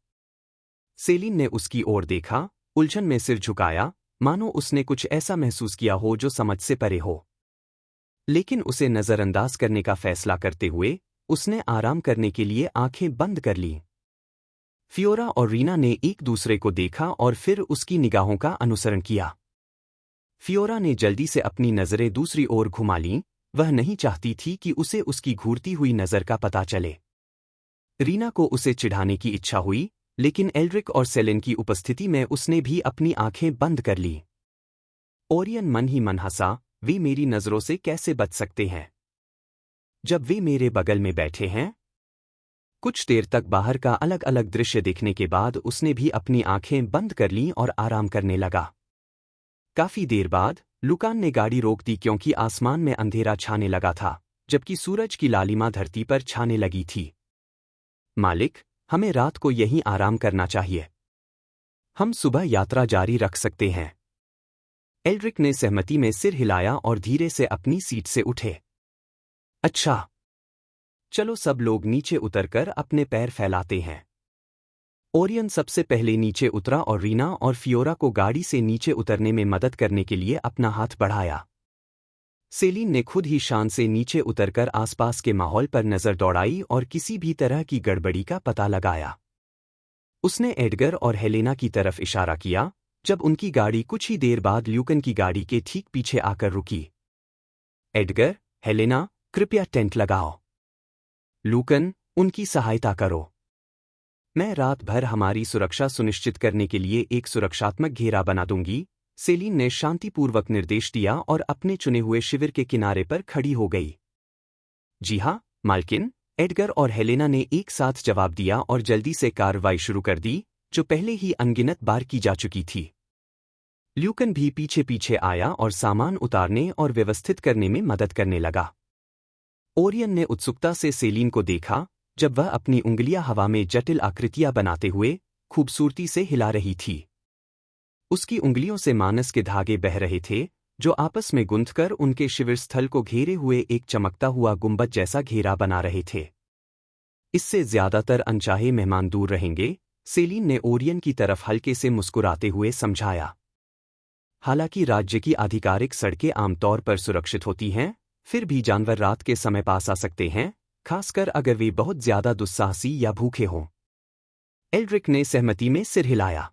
सेलिन ने उसकी ओर देखा, उलझन में सिर झुकाया, मानो उसने कुछ ऐसा महसूस किया हो जो समझ से परे हो। लेकिन उसे नजरअंदाज करने का फैसला करते हुए उसने आराम करने के लिए आंखें बंद कर लीं। फियोरा और रीना ने एक दूसरे को देखा और फिर उसकी निगाहों का अनुसरण किया। फियोरा ने जल्दी से अपनी नजरें दूसरी ओर घुमा लीं, वह नहीं चाहती थी कि उसे उसकी घूरती हुई नजर का पता चले। रीना को उसे चिढ़ाने की इच्छा हुई, लेकिन एल्ड्रिक और सेलेन की उपस्थिति में उसने भी अपनी आंखें बंद कर ली। ओरियन मन ही मन हंसा, वे मेरी नजरों से कैसे बच सकते हैं जब वे मेरे बगल में बैठे हैं? कुछ देर तक बाहर का अलग अलग दृश्य देखने के बाद उसने भी अपनी आंखें बंद कर लीं और आराम करने लगा। काफी देर बाद लुकान ने गाड़ी रोक दी क्योंकि आसमान में अंधेरा छाने लगा था, जबकि सूरज की लालिमा धरती पर छाने लगी थी। मालिक, हमें रात को यहीं आराम करना चाहिए। हम सुबह यात्रा जारी रख सकते हैं। एल्ड्रिक ने सहमति में सिर हिलाया और धीरे से अपनी सीट से उठे। अच्छा, चलो सब लोग नीचे उतरकर अपने पैर फैलाते हैं। ओरियन सबसे पहले नीचे उतरा और रीना और फियोरा को गाड़ी से नीचे उतरने में मदद करने के लिए अपना हाथ बढ़ाया। सेलिन ने खुद ही शान से नीचे उतरकर आसपास के माहौल पर नजर दौड़ाई और किसी भी तरह की गड़बड़ी का पता लगाया। उसने एडगर और हेलेना की तरफ इशारा किया, जब उनकी गाड़ी कुछ ही देर बाद ल्यूकन की गाड़ी के ठीक पीछे आकर रुकी। एडगर, हेलेना, कृपया टेंट लगाओ। लूकन, उनकी सहायता करो। मैं रात भर हमारी सुरक्षा सुनिश्चित करने के लिए एक सुरक्षात्मक घेरा बना दूंगी। सेलिन ने शांतिपूर्वक निर्देश दिया और अपने चुने हुए शिविर के किनारे पर खड़ी हो गई। जी हाँ, मालकिन, एडगर और हेलेना ने एक साथ जवाब दिया और जल्दी से कार्रवाई शुरू कर दी, जो पहले ही अनगिनत बार की जा चुकी थी। ल्यूकन भी पीछे पीछे आया और सामान उतारने और व्यवस्थित करने में मदद करने लगा। ओरियन ने उत्सुकता से सेलिन को देखा, जब वह अपनी उंगलियां हवा में जटिल आकृतियां बनाते हुए खूबसूरती से हिला रही थी। उसकी उंगलियों से मानस के धागे बह रहे थे, जो आपस में गुंथकर उनके शिविर स्थल को घेरे हुए एक चमकता हुआ गुंबद जैसा घेरा बना रहे थे। इससे ज्यादातर अनचाहे मेहमान दूर रहेंगे, सेलीन ने ओरियन की तरफ हल्के से मुस्कुराते हुए समझाया। हालांकि राज्य की आधिकारिक सड़कें आमतौर पर सुरक्षित होती हैं, फिर भी जानवर रात के समय पास आ सकते हैं, खासकर अगर वे बहुत ज्यादा दुस्साहसी या भूखे हों। एल्ड्रिक ने सहमति में सिर हिलाया।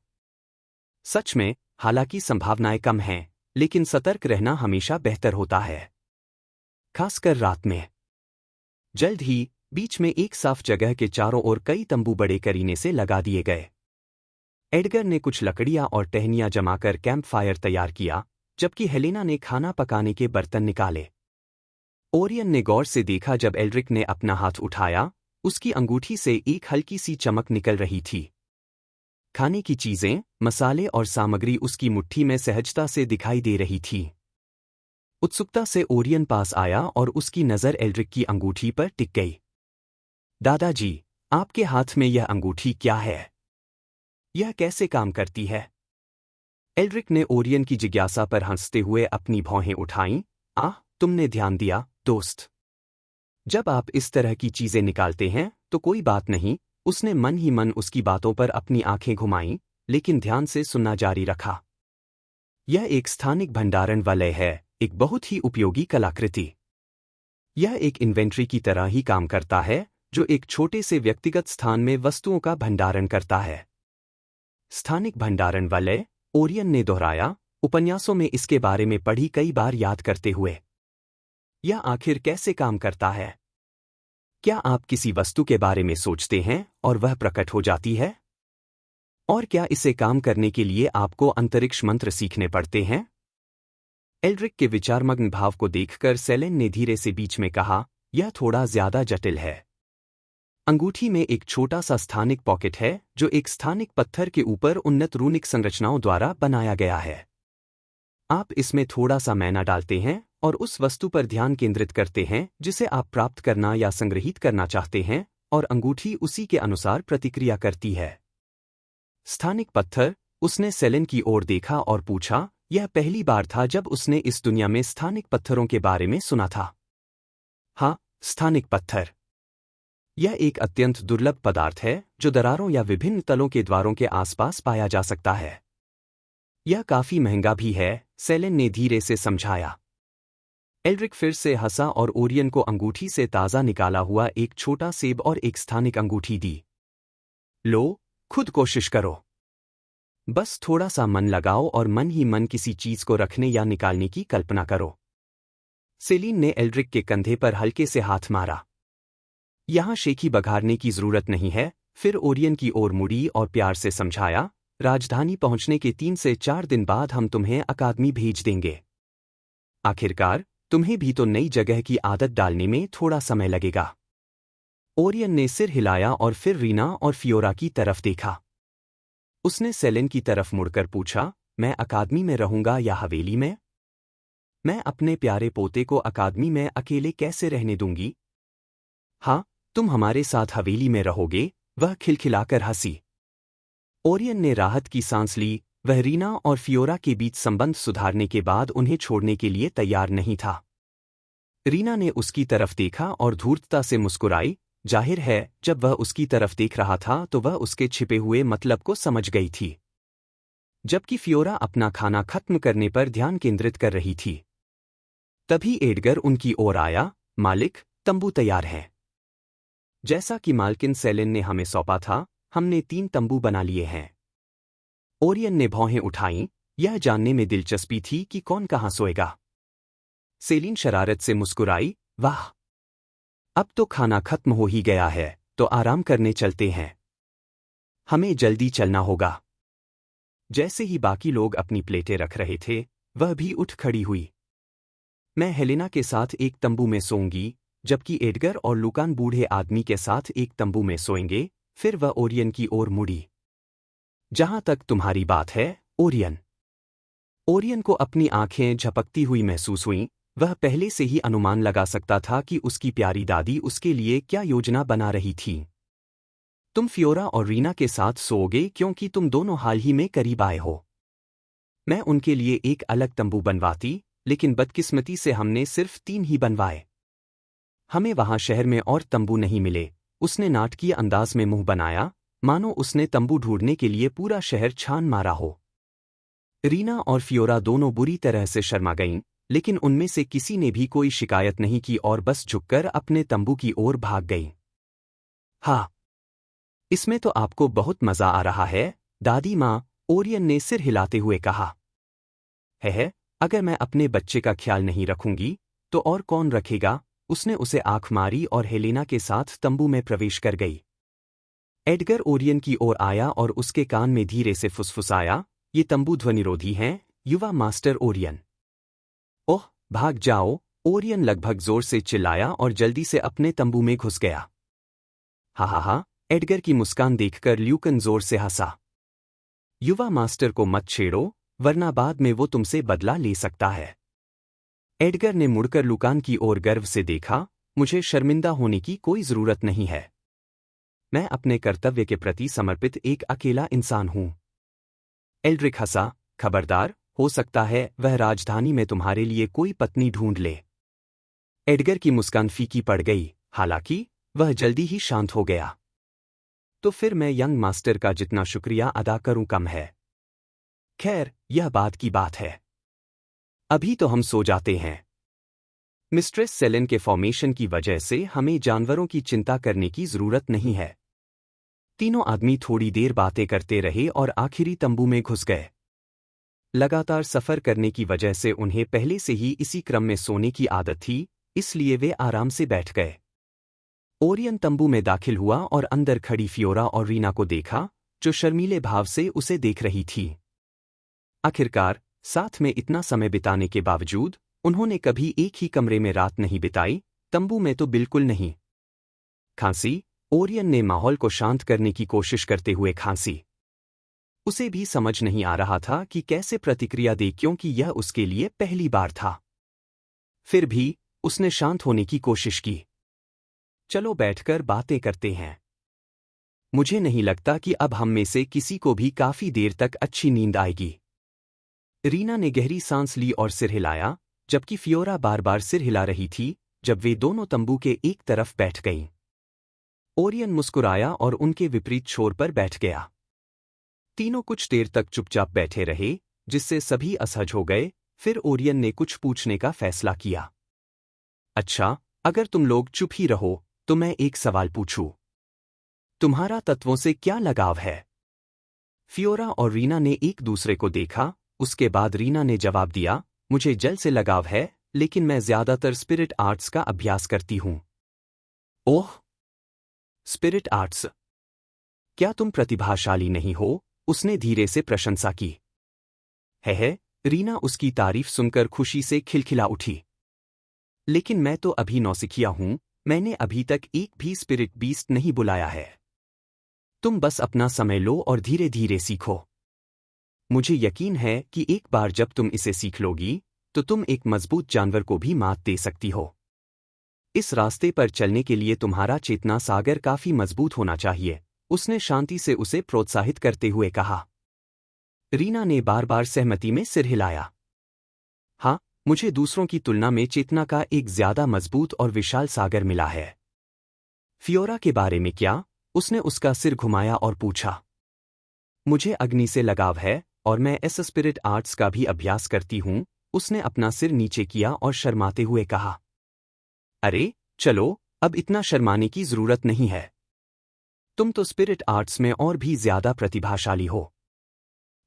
सच में, हालांकि संभावनाएं कम हैं, लेकिन सतर्क रहना हमेशा बेहतर होता है, खासकर रात में। जल्द ही बीच में एक साफ जगह के चारों ओर कई तंबू बड़े करीने से लगा दिए गए। एडगर ने कुछ लकड़ियां और टहनियां जमाकर कैंप फायर तैयार किया, जबकि हेलेना ने खाना पकाने के बर्तन निकाले। ओरियन ने गौर से देखा जब एल्ड्रिक ने अपना हाथ उठाया, उसकी अंगूठी से एक हल्की सी चमक निकल रही थी। खाने की चीजें, मसाले और सामग्री उसकी मुट्ठी में सहजता से दिखाई दे रही थी। उत्सुकता से ओरियन पास आया और उसकी नज़र एल्ड्रिक की अंगूठी पर टिक गई। दादाजी, आपके हाथ में यह अंगूठी क्या है? यह कैसे काम करती है? एल्ड्रिक ने ओरियन की जिज्ञासा पर हंसते हुए अपनी भौहें उठाईं। तुमने ध्यान दिया, दोस्त। जब आप इस तरह की चीजें निकालते हैं तो कोई बात नहीं। उसने मन ही मन उसकी बातों पर अपनी आंखें घुमाईं, लेकिन ध्यान से सुनना जारी रखा। यह एक स्थानिक भंडारण वलय है, एक बहुत ही उपयोगी कलाकृति। यह एक इन्वेंट्री की तरह ही काम करता है, जो एक छोटे से व्यक्तिगत स्थान में वस्तुओं का भंडारण करता है। स्थानिक भंडारण वलय, ओरियन ने दोहराया, उपन्यासों में इसके बारे में पढ़ी कई बार याद करते हुए। यह आखिर कैसे काम करता है? क्या आप किसी वस्तु के बारे में सोचते हैं और वह प्रकट हो जाती है? और क्या इसे काम करने के लिए आपको अंतरिक्ष मंत्र सीखने पड़ते हैं? एल्ड्रिक के विचारमग्न भाव को देखकर सेलेन ने धीरे से बीच में कहा, यह थोड़ा ज्यादा जटिल है। अंगूठी में एक छोटा सा स्थानिक पॉकेट है, जो एक स्थानिक पत्थर के ऊपर उन्नत रूनिक संरचनाओं द्वारा बनाया गया है। आप इसमें थोड़ा सा मैना डालते हैं और उस वस्तु पर ध्यान केंद्रित करते हैं जिसे आप प्राप्त करना या संग्रहीत करना चाहते हैं, और अंगूठी उसी के अनुसार प्रतिक्रिया करती है। स्थानिक पत्थर, उसने सेलेन की ओर देखा और पूछा। यह पहली बार था जब उसने इस दुनिया में स्थानिक पत्थरों के बारे में सुना था। हाँ, स्थानिक पत्थर। यह एक अत्यंत दुर्लभ पदार्थ है जो दरारों या विभिन्न तलों के द्वारों के आसपास पाया जा सकता है। यह काफी महंगा भी है, सेलेन ने धीरे से समझाया। एल्ड्रिक फिर से हंसा और ओरियन को अंगूठी से ताज़ा निकाला हुआ एक छोटा सेब और एक स्थानिक अंगूठी दी। लो, खुद कोशिश करो। बस थोड़ा सा मन लगाओ और मन ही मन किसी चीज को रखने या निकालने की कल्पना करो। सेलीन ने एल्ड्रिक के कंधे पर हल्के से हाथ मारा। यहां शेखी बघारने की जरूरत नहीं है। फिर ओरियन की ओर मुड़ी और प्यार से समझाया, राजधानी पहुंचने के 3 से 4 दिन बाद हम तुम्हें अकादमी भेज देंगे। आखिरकार, तुम्हें भी तो नई जगह की आदत डालने में थोड़ा समय लगेगा। ओरियन ने सिर हिलाया और फिर रीना और फियोरा की तरफ देखा। उसने सेलेन की तरफ मुड़कर पूछा, मैं अकादमी में रहूंगा या हवेली में? मैं अपने प्यारे पोते को अकादमी में अकेले कैसे रहने दूंगी? हाँ, तुम हमारे साथ हवेली में रहोगे, वह खिलखिलाकर हंसी। ओरियन ने राहत की सांस ली। वह रीना और फियोरा के बीच संबंध सुधारने के बाद उन्हें छोड़ने के लिए तैयार नहीं था। रीना ने उसकी तरफ देखा और धूर्तता से मुस्कुराई। जाहिर है, जब वह उसकी तरफ देख रहा था तो वह उसके छिपे हुए मतलब को समझ गई थी। जबकि फियोरा अपना खाना खत्म करने पर ध्यान केंद्रित कर रही थी। तभी एडगर उनकी ओर आया। मालिक, तंबू तैयार है। जैसा कि मालकिन सेलेन ने हमें सौंपा था, हमने 3 तंबू बना लिए हैं। ओरियन ने भौहें उठाईं, यह जानने में दिलचस्पी थी कि कौन कहाँ सोएगा। सेलीन शरारत से मुस्कुराई, वाह! अब तो खाना खत्म हो ही गया है, तो आराम करने चलते हैं। हमें जल्दी चलना होगा। जैसे ही बाकी लोग अपनी प्लेटें रख रहे थे, वह भी उठ खड़ी हुई। मैं हेलेना के साथ एक तंबू में सोऊंगी, जबकि एडगर और लुकान बूढ़े आदमी के साथ एक तंबू में सोएंगे। फिर वह ओरियन की ओर मुड़ी। जहां तक तुम्हारी बात है, ओरियन। ओरियन को अपनी आंखें झपकती हुई महसूस हुईं। वह पहले से ही अनुमान लगा सकता था कि उसकी प्यारी दादी उसके लिए क्या योजना बना रही थी। तुम फियोरा और रीना के साथ सोओगे क्योंकि तुम दोनों हाल ही में करीब आए हो। मैं उनके लिए एक अलग तंबू बनवाती, लेकिन बदकिस्मती से हमने सिर्फ 3 ही बनवाए। हमें वहां शहर में और तंबू नहीं मिले। उसने नाटकीय अंदाज में मुंह बनाया, मानो उसने तंबू ढूंढने के लिए पूरा शहर छान मारा हो। रीना और फियोरा दोनों बुरी तरह से शर्मा गईं, लेकिन उनमें से किसी ने भी कोई शिकायत नहीं की और बस झुककर अपने तंबू की ओर भाग गईं। हाँ, इसमें तो आपको बहुत मजा आ रहा है, दादी माँ, ओरियन ने सिर हिलाते हुए कहा। है, अगर मैं अपने बच्चे का ख्याल नहीं रखूंगी, तो और कौन रखेगा? उसने उसे आंख मारी और हेलेना के साथ तंबू में प्रवेश कर गई। एडगर ओरियन की ओर आया और उसके कान में धीरे से फुसफुसाया, ये तंबू ध्वनिरोधी हैं, युवा मास्टर ओरियन। ओह, भाग जाओ, ओरियन लगभग जोर से चिल्लाया और जल्दी से अपने तंबू में घुस गया। हा, एडगर की मुस्कान देखकर ल्यूकन जोर से हंसा। युवा मास्टर को मत छेड़ो, वरना बाद में वो तुमसे बदला ले सकता है। एडगर ने मुड़कर लुकान की ओर गर्व से देखा, मुझे शर्मिंदा होने की कोई जरूरत नहीं है। मैं अपने कर्तव्य के प्रति समर्पित एक अकेला इंसान हूं। एल्ड्रिक हंसा, खबरदार, हो सकता है वह राजधानी में तुम्हारे लिए कोई पत्नी ढूंढ ले। एडगर की मुस्कान फीकी पड़ गई, हालांकि वह जल्दी ही शांत हो गया। तो फिर मैं यंग मास्टर का जितना शुक्रिया अदा करूं कम है। खैर, यह बात की बात है। अभी तो हम सो जाते हैं। मिस्ट्रेस सेलेन के फॉर्मेशन की वजह से हमें जानवरों की चिंता करने की जरूरत नहीं है। तीनों आदमी थोड़ी देर बातें करते रहे और आखिरी तंबू में घुस गए। लगातार सफर करने की वजह से उन्हें पहले से ही इसी क्रम में सोने की आदत थी, इसलिए वे आराम से बैठ गए। ओरियन तंबू में दाखिल हुआ और अंदर खड़ी फियोरा और रीना को देखा, जो शर्मीले भाव से उसे देख रही थी। आखिरकार, साथ में इतना समय बिताने के बावजूद उन्होंने कभी एक ही कमरे में रात नहीं बिताई, तंबू में तो बिल्कुल नहीं। खांसी, ओरियन ने माहौल को शांत करने की कोशिश करते हुए खांसी। उसे भी समझ नहीं आ रहा था कि कैसे प्रतिक्रिया दे, क्योंकि यह उसके लिए पहली बार था। फिर भी उसने शांत होने की कोशिश की। चलो बैठकर बातें करते हैं। मुझे नहीं लगता कि अब हम में से किसी को भी काफी देर तक अच्छी नींद आएगी। रीना ने गहरी सांस ली और सिर हिलाया, जबकि फियोरा बार बार सिर हिला रही थी जब वे दोनों तंबू के एक तरफ बैठ गईं। ओरियन मुस्कुराया और उनके विपरीत छोर पर बैठ गया। तीनों कुछ देर तक चुपचाप बैठे रहे, जिससे सभी असहज हो गए। फिर ओरियन ने कुछ पूछने का फैसला किया। अच्छा, अगर तुम लोग चुप ही रहो, तो मैं एक सवाल पूछूं। तुम्हारा तत्वों से क्या लगाव है? फियोरा और रीना ने एक दूसरे को देखा, उसके बाद रीना ने जवाब दिया, मुझे जल से लगाव है, लेकिन मैं ज्यादातर स्पिरिट आर्ट्स का अभ्यास करती हूं। ओह, स्पिरिट आर्ट्स? क्या तुम प्रतिभाशाली नहीं हो? उसने धीरे से प्रशंसा की। है, रीना उसकी तारीफ सुनकर खुशी से खिलखिला उठी। लेकिन मैं तो अभी नौसिखिया हूं, मैंने अभी तक एक भी स्पिरिट बीस्ट नहीं बुलाया है। तुम बस अपना समय लो और धीरे धीरे सीखो। मुझे यकीन है कि एक बार जब तुम इसे सीख लोगी, तो तुम एक मजबूत जानवर को भी मात दे सकती हो। इस रास्ते पर चलने के लिए तुम्हारा चेतना सागर काफी मजबूत होना चाहिए, उसने शांति से उसे प्रोत्साहित करते हुए कहा। रीना ने बार बार सहमति में सिर हिलाया। हाँ, मुझे दूसरों की तुलना में चेतना का एक ज्यादा मजबूत और विशाल सागर मिला है। फियोरा के बारे में क्या? उसने उसका सिर घुमाया और पूछा। मुझे अग्नि से लगाव है और मैं इस स्पिरिट आर्ट्स का भी अभ्यास करती हूं, उसने अपना सिर नीचे किया और शर्माते हुए कहा। अरे, चलो, अब इतना शर्माने की जरूरत नहीं है। तुम तो स्पिरिट आर्ट्स में और भी ज्यादा प्रतिभाशाली हो।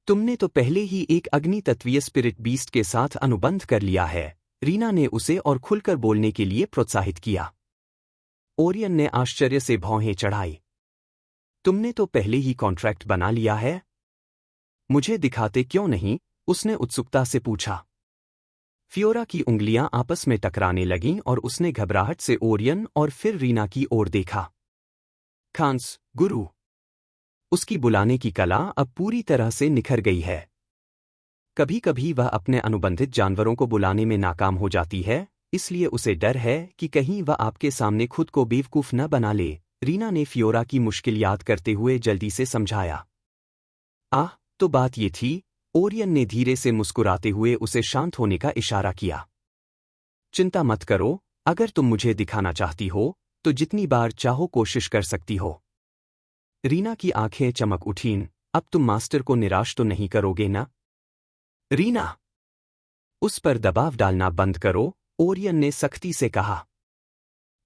तुमने तो पहले ही एक अग्नि तत्वीय स्पिरिट बीस्ट के साथ अनुबंध कर लिया है। रीना ने उसे और खुलकर बोलने के लिए प्रोत्साहित किया। ओरियन ने आश्चर्य से भौहें चढ़ाई। तुमने तो पहले ही कॉन्ट्रैक्ट बना लिया है? मुझे दिखाते क्यों नहीं? उसने उत्सुकता से पूछा। फियोरा की उंगलियां आपस में टकराने लगीं और उसने घबराहट से ओरियन और फिर रीना की ओर देखा। खांस, गुरु। उसकी बुलाने की कला अब पूरी तरह से निखर गई है। कभी कभी वह अपने अनुबंधित जानवरों को बुलाने में नाकाम हो जाती है, इसलिए उसे डर है कि कहीं वह आपके सामने खुद को बेवकूफ न बना ले। रीना ने फियोरा की मुश्किल याद करते हुए जल्दी से समझाया। आह, तो बात ये थी, ओरियन ने धीरे से मुस्कुराते हुए उसे शांत होने का इशारा किया। चिंता मत करो, अगर तुम मुझे दिखाना चाहती हो, तो जितनी बार चाहो कोशिश कर सकती हो। रीना की आंखें चमक उठीं। अब तुम मास्टर को निराश तो नहीं करोगे ना? रीना, उस पर दबाव डालना बंद करो, ओरियन ने सख्ती से कहा।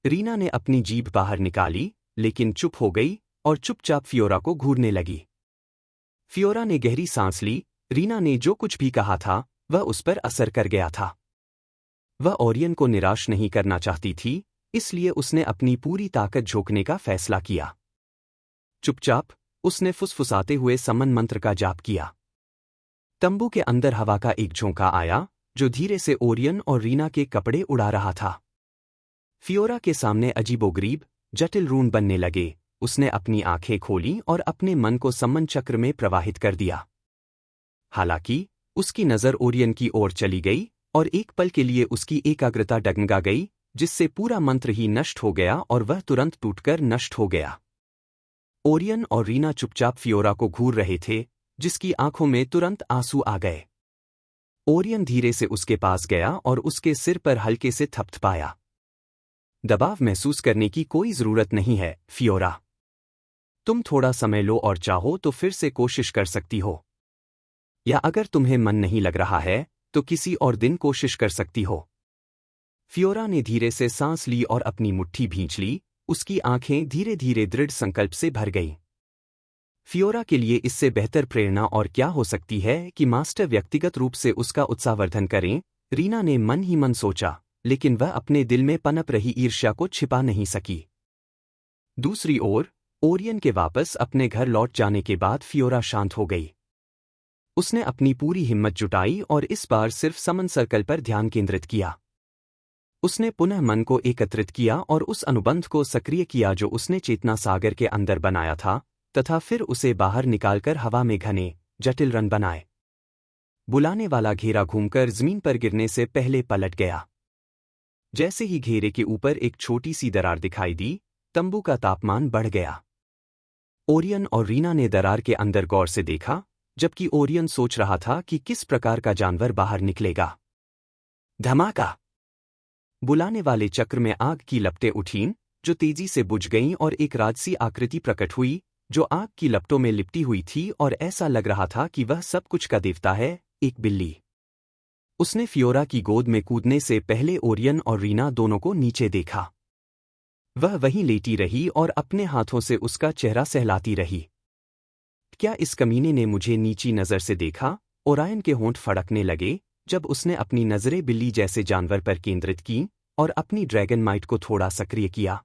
रीना ने अपनी जीभ बाहर निकाली, लेकिन चुप हो गई और चुपचाप फियोरा को घूरने लगी। फियोरा ने गहरी सांस ली। रीना ने जो कुछ भी कहा था वह उस पर असर कर गया था। वह ओरियन को निराश नहीं करना चाहती थी, इसलिए उसने अपनी पूरी ताकत झोंकने का फैसला किया। चुपचाप उसने फुसफुसाते हुए समन मंत्र का जाप किया। तंबू के अंदर हवा का एक झोंका आया, जो धीरे से ओरियन और रीना के कपड़े उड़ा रहा था। फियोरा के सामने अजीबोगरीब, जटिल रून बनने लगे। उसने अपनी आंखें खोलीं और अपने मन को सम्मन चक्र में प्रवाहित कर दिया। हालांकि उसकी नज़र ओरियन की ओर चली गई और एक पल के लिए उसकी एकाग्रता डगमगा गई, जिससे पूरा मंत्र ही नष्ट हो गया और वह तुरंत टूटकर नष्ट हो गया। ओरियन और रीना चुपचाप फियोरा को घूर रहे थे, जिसकी आंखों में तुरंत आंसू आ गए। ओरियन धीरे से उसके पास गया और उसके सिर पर हल्के से थपथपाया। दबाव महसूस करने की कोई जरूरत नहीं है, फियोरा। तुम थोड़ा समय लो और चाहो तो फिर से कोशिश कर सकती हो। या अगर तुम्हें मन नहीं लग रहा है, तो किसी और दिन कोशिश कर सकती हो। फियोरा ने धीरे से सांस ली और अपनी मुट्ठी भींच ली। उसकी आंखें धीरे धीरे दृढ़ संकल्प से भर गईं। फियोरा के लिए इससे बेहतर प्रेरणा और क्या हो सकती है कि मास्टर व्यक्तिगत रूप से उसका उत्साहवर्धन करें, रीना ने मन ही मन सोचा, लेकिन वह अपने दिल में पनप रही ईर्ष्या को छिपा नहीं सकी। दूसरी ओर, ओरियन के वापस अपने घर लौट जाने के बाद फियोरा शांत हो गई। उसने अपनी पूरी हिम्मत जुटाई और इस बार सिर्फ समन सर्कल पर ध्यान केंद्रित किया। उसने पुनः मन को एकत्रित किया और उस अनुबंध को सक्रिय किया जो उसने चेतना सागर के अंदर बनाया था, तथा फिर उसे बाहर निकालकर हवा में घने, जटिल रन बनाए। बुलाने वाला घेरा घूमकर जमीन पर गिरने से पहले पलट गया। जैसे ही घेरे के ऊपर एक छोटी सी दरार दिखाई दी, तंबू का तापमान बढ़ गया। ओरियन और रीना ने दरार के अंदर गौर से देखा, जबकि ओरियन सोच रहा था कि किस प्रकार का जानवर बाहर निकलेगा। धमाका! बुलाने वाले चक्र में आग की लपटें उठीं, जो तेजी से बुझ गईं और एक राजसी आकृति प्रकट हुई, जो आग की लपटों में लिपटी हुई थी और ऐसा लग रहा था कि वह सब कुछ का देवता है, एक बिल्ली। उसने फियोरा की गोद में कूदने से पहले ओरियन और रीना दोनों को नीचे देखा। वह वहीं लेटी रही और अपने हाथों से उसका चेहरा सहलाती रही। क्या इस कमीने ने मुझे नीची नज़र से देखा? ओरायन के होंठ फड़कने लगे जब उसने अपनी नज़रें बिल्ली जैसे जानवर पर केंद्रित की और अपनी ड्रैगन माइट को थोड़ा सक्रिय किया।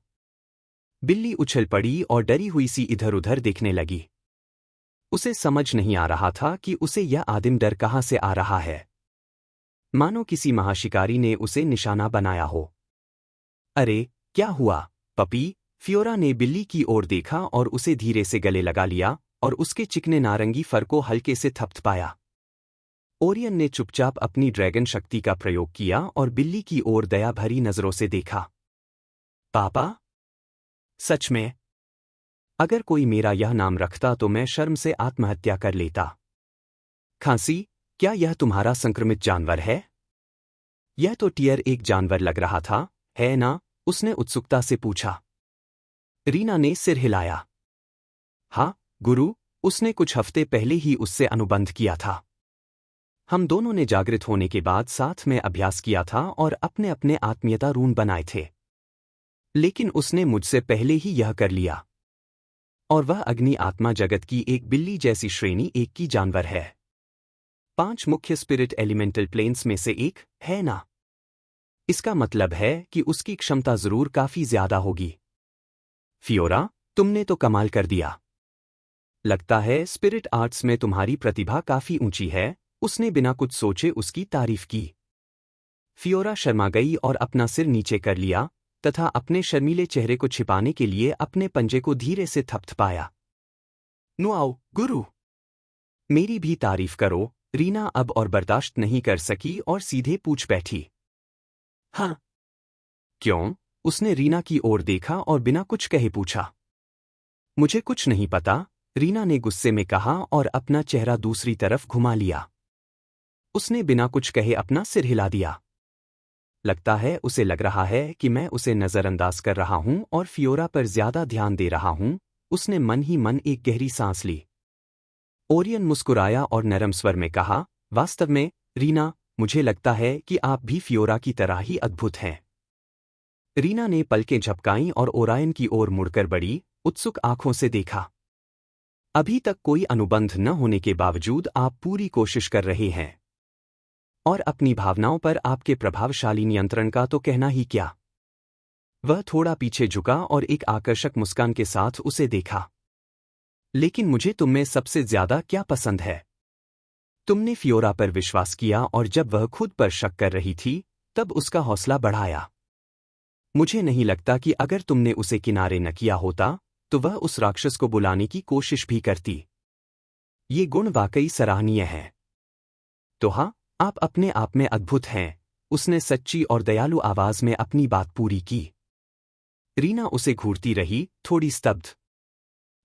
बिल्ली उछल पड़ी और डरी हुई सी इधर उधर देखने लगी। उसे समझ नहीं आ रहा था कि उसे यह आदिम डर कहाँ से आ रहा है। मानो किसी महाशिकारी ने उसे निशाना बनाया हो। अरे, क्या हुआ, पपी? फियोरा ने बिल्ली की ओर देखा और उसे धीरे से गले लगा लिया और उसके चिकने नारंगी फर को हल्के से थपथपाया। ओरियन ने चुपचाप अपनी ड्रैगन शक्ति का प्रयोग किया और बिल्ली की ओर दया भरी नजरों से देखा। पापा? सच में? अगर कोई मेरा यह नाम रखता तो मैं शर्म से आत्महत्या कर लेता। खांसी, क्या यह तुम्हारा संक्रमित जानवर है? यह तो टियर एक जानवर लग रहा था, है ना? उसने उत्सुकता से पूछा। रीना ने सिर हिलाया। हाँ, गुरु, उसने कुछ हफ्ते पहले ही उससे अनुबंध किया था। हम दोनों ने जागृत होने के बाद साथ में अभ्यास किया था और अपने अपने आत्मीयता रून बनाए थे। लेकिन उसने मुझसे पहले ही यह कर लिया। और वह अग्नि आत्मा जगत की एक बिल्ली जैसी श्रेणी एक की जानवर है। 5 मुख्य स्पिरिट एलिमेंटल प्लेन्स में से एक, है ना? इसका मतलब है कि उसकी क्षमता जरूर काफी ज्यादा होगी। फियोरा, तुमने तो कमाल कर दिया। लगता है स्पिरिट आर्ट्स में तुम्हारी प्रतिभा काफी ऊंची है, उसने बिना कुछ सोचे उसकी तारीफ की। फियोरा शर्मा गई और अपना सिर नीचे कर लिया तथा अपने शर्मीले चेहरे को छिपाने के लिए अपने पंजे को धीरे से थपथपाया। नु आओ, गुरु। मेरी भी तारीफ करो। रीना अब और बर्दाश्त नहीं कर सकी और सीधे पूछ बैठी। हाँ। क्यों? उसने रीना की ओर देखा और बिना कुछ कहे पूछा। मुझे कुछ नहीं पता, रीना ने गुस्से में कहा और अपना चेहरा दूसरी तरफ घुमा लिया। उसने बिना कुछ कहे अपना सिर हिला दिया। लगता है उसे लग रहा है कि मैं उसे नज़रअंदाज कर रहा हूं और फियोरा पर ज्यादा ध्यान दे रहा हूं। उसने मन ही मन एक गहरी सांस ली। ओरियन मुस्कुराया और नरम स्वर में कहा, वास्तव में, रीना, मुझे लगता है कि आप भी फियोरा की तरह ही अद्भुत हैं। रीना ने पलकें झपकाईं और ओरायन की ओर मुड़कर बड़ी, उत्सुक आंखों से देखा। अभी तक कोई अनुबंध न होने के बावजूद आप पूरी कोशिश कर रहे हैं। और अपनी भावनाओं पर आपके प्रभावशाली नियंत्रण का तो कहना ही क्या। वह थोड़ा पीछे झुका और एक आकर्षक मुस्कान के साथ उसे देखा। लेकिन मुझे तुममें सबसे ज्यादा क्या पसंद है? तुमने फियोरा पर विश्वास किया और जब वह खुद पर शक कर रही थी, तब उसका हौसला बढ़ाया। मुझे नहीं लगता कि अगर तुमने उसे किनारे न किया होता, तो वह उस राक्षस को बुलाने की कोशिश भी करती। ये गुण वाकई सराहनीय है। तो हाँ, आप अपने आप में अद्भुत हैं, उसने सच्ची और दयालु आवाज में अपनी बात पूरी की। रीना उसे घूरती रही, थोड़ी स्तब्ध।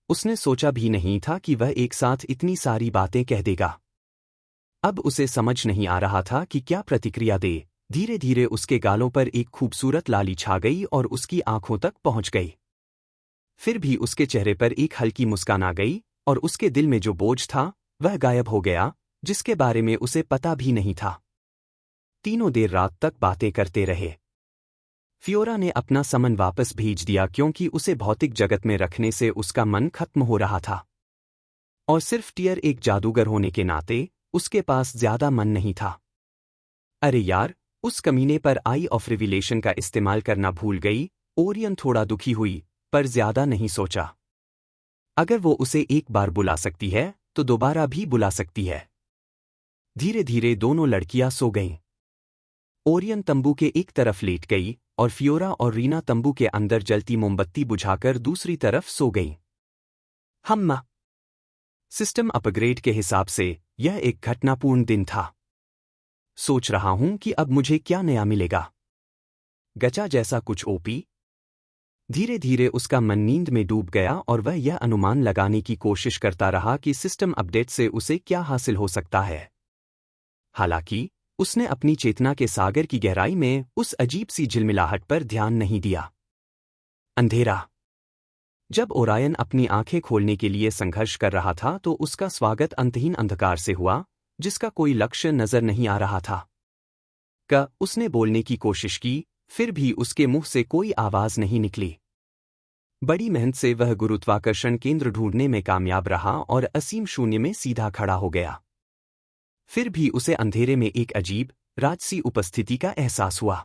उसने सोचा भी नहीं था कि वह एक साथ इतनी सारी बातें कह देगा। अब उसे समझ नहीं आ रहा था कि क्या प्रतिक्रिया दे। धीरे धीरे उसके गालों पर एक खूबसूरत लाली छा गई और उसकी आंखों तक पहुंच गई। फिर भी उसके चेहरे पर एक हल्की मुस्कान आ गई और उसके दिल में जो बोझ था, वह गायब हो गया, जिसके बारे में उसे पता भी नहीं था। तीनों देर रात तक बातें करते रहे। फियोरा ने अपना समन वापस भेज दिया क्योंकि उसे भौतिक जगत में रखने से उसका मन खत्म हो रहा था। और सिर्फ टियर एक जादूगर होने के नाते उसके पास ज्यादा मन नहीं था। अरे यार, उस कमीने पर आई ऑफ रिविलेशन का इस्तेमाल करना भूल गई। ओरियन थोड़ा दुखी हुई, पर ज्यादा नहीं सोचा। अगर वो उसे एक बार बुला सकती है, तो दोबारा भी बुला सकती है। धीरे धीरे दोनों लड़कियां सो गईं। ओरियन तंबू के एक तरफ लेट गई और फियोरा और रीना तंबू के अंदर जलती मोमबत्ती बुझाकर दूसरी तरफ सो गईं। हम्मा। सिस्टम अपग्रेड के हिसाब से यह एक घटनापूर्ण दिन था। सोच रहा हूं कि अब मुझे क्या नया मिलेगा। गचा जैसा कुछ ओपी। धीरे धीरे उसका मन नींद में डूब गया और वह यह अनुमान लगाने की कोशिश करता रहा कि सिस्टम अपडेट से उसे क्या हासिल हो सकता है। हालांकि उसने अपनी चेतना के सागर की गहराई में उस अजीब सी झिलमिलाहट पर ध्यान नहीं दिया। अंधेरा। जब ओरायन अपनी आंखें खोलने के लिए संघर्ष कर रहा था तो उसका स्वागत अंतहीन अंधकार से हुआ, जिसका कोई लक्ष्य नजर नहीं आ रहा था। उसने बोलने की कोशिश की, फिर भी उसके मुंह से कोई आवाज नहीं निकली। बड़ी मेहनत से वह गुरुत्वाकर्षण केंद्र ढूंढने में कामयाब रहा और असीम शून्य में सीधा खड़ा हो गया। फिर भी उसे अंधेरे में एक अजीब, राजसी उपस्थिति का एहसास हुआ।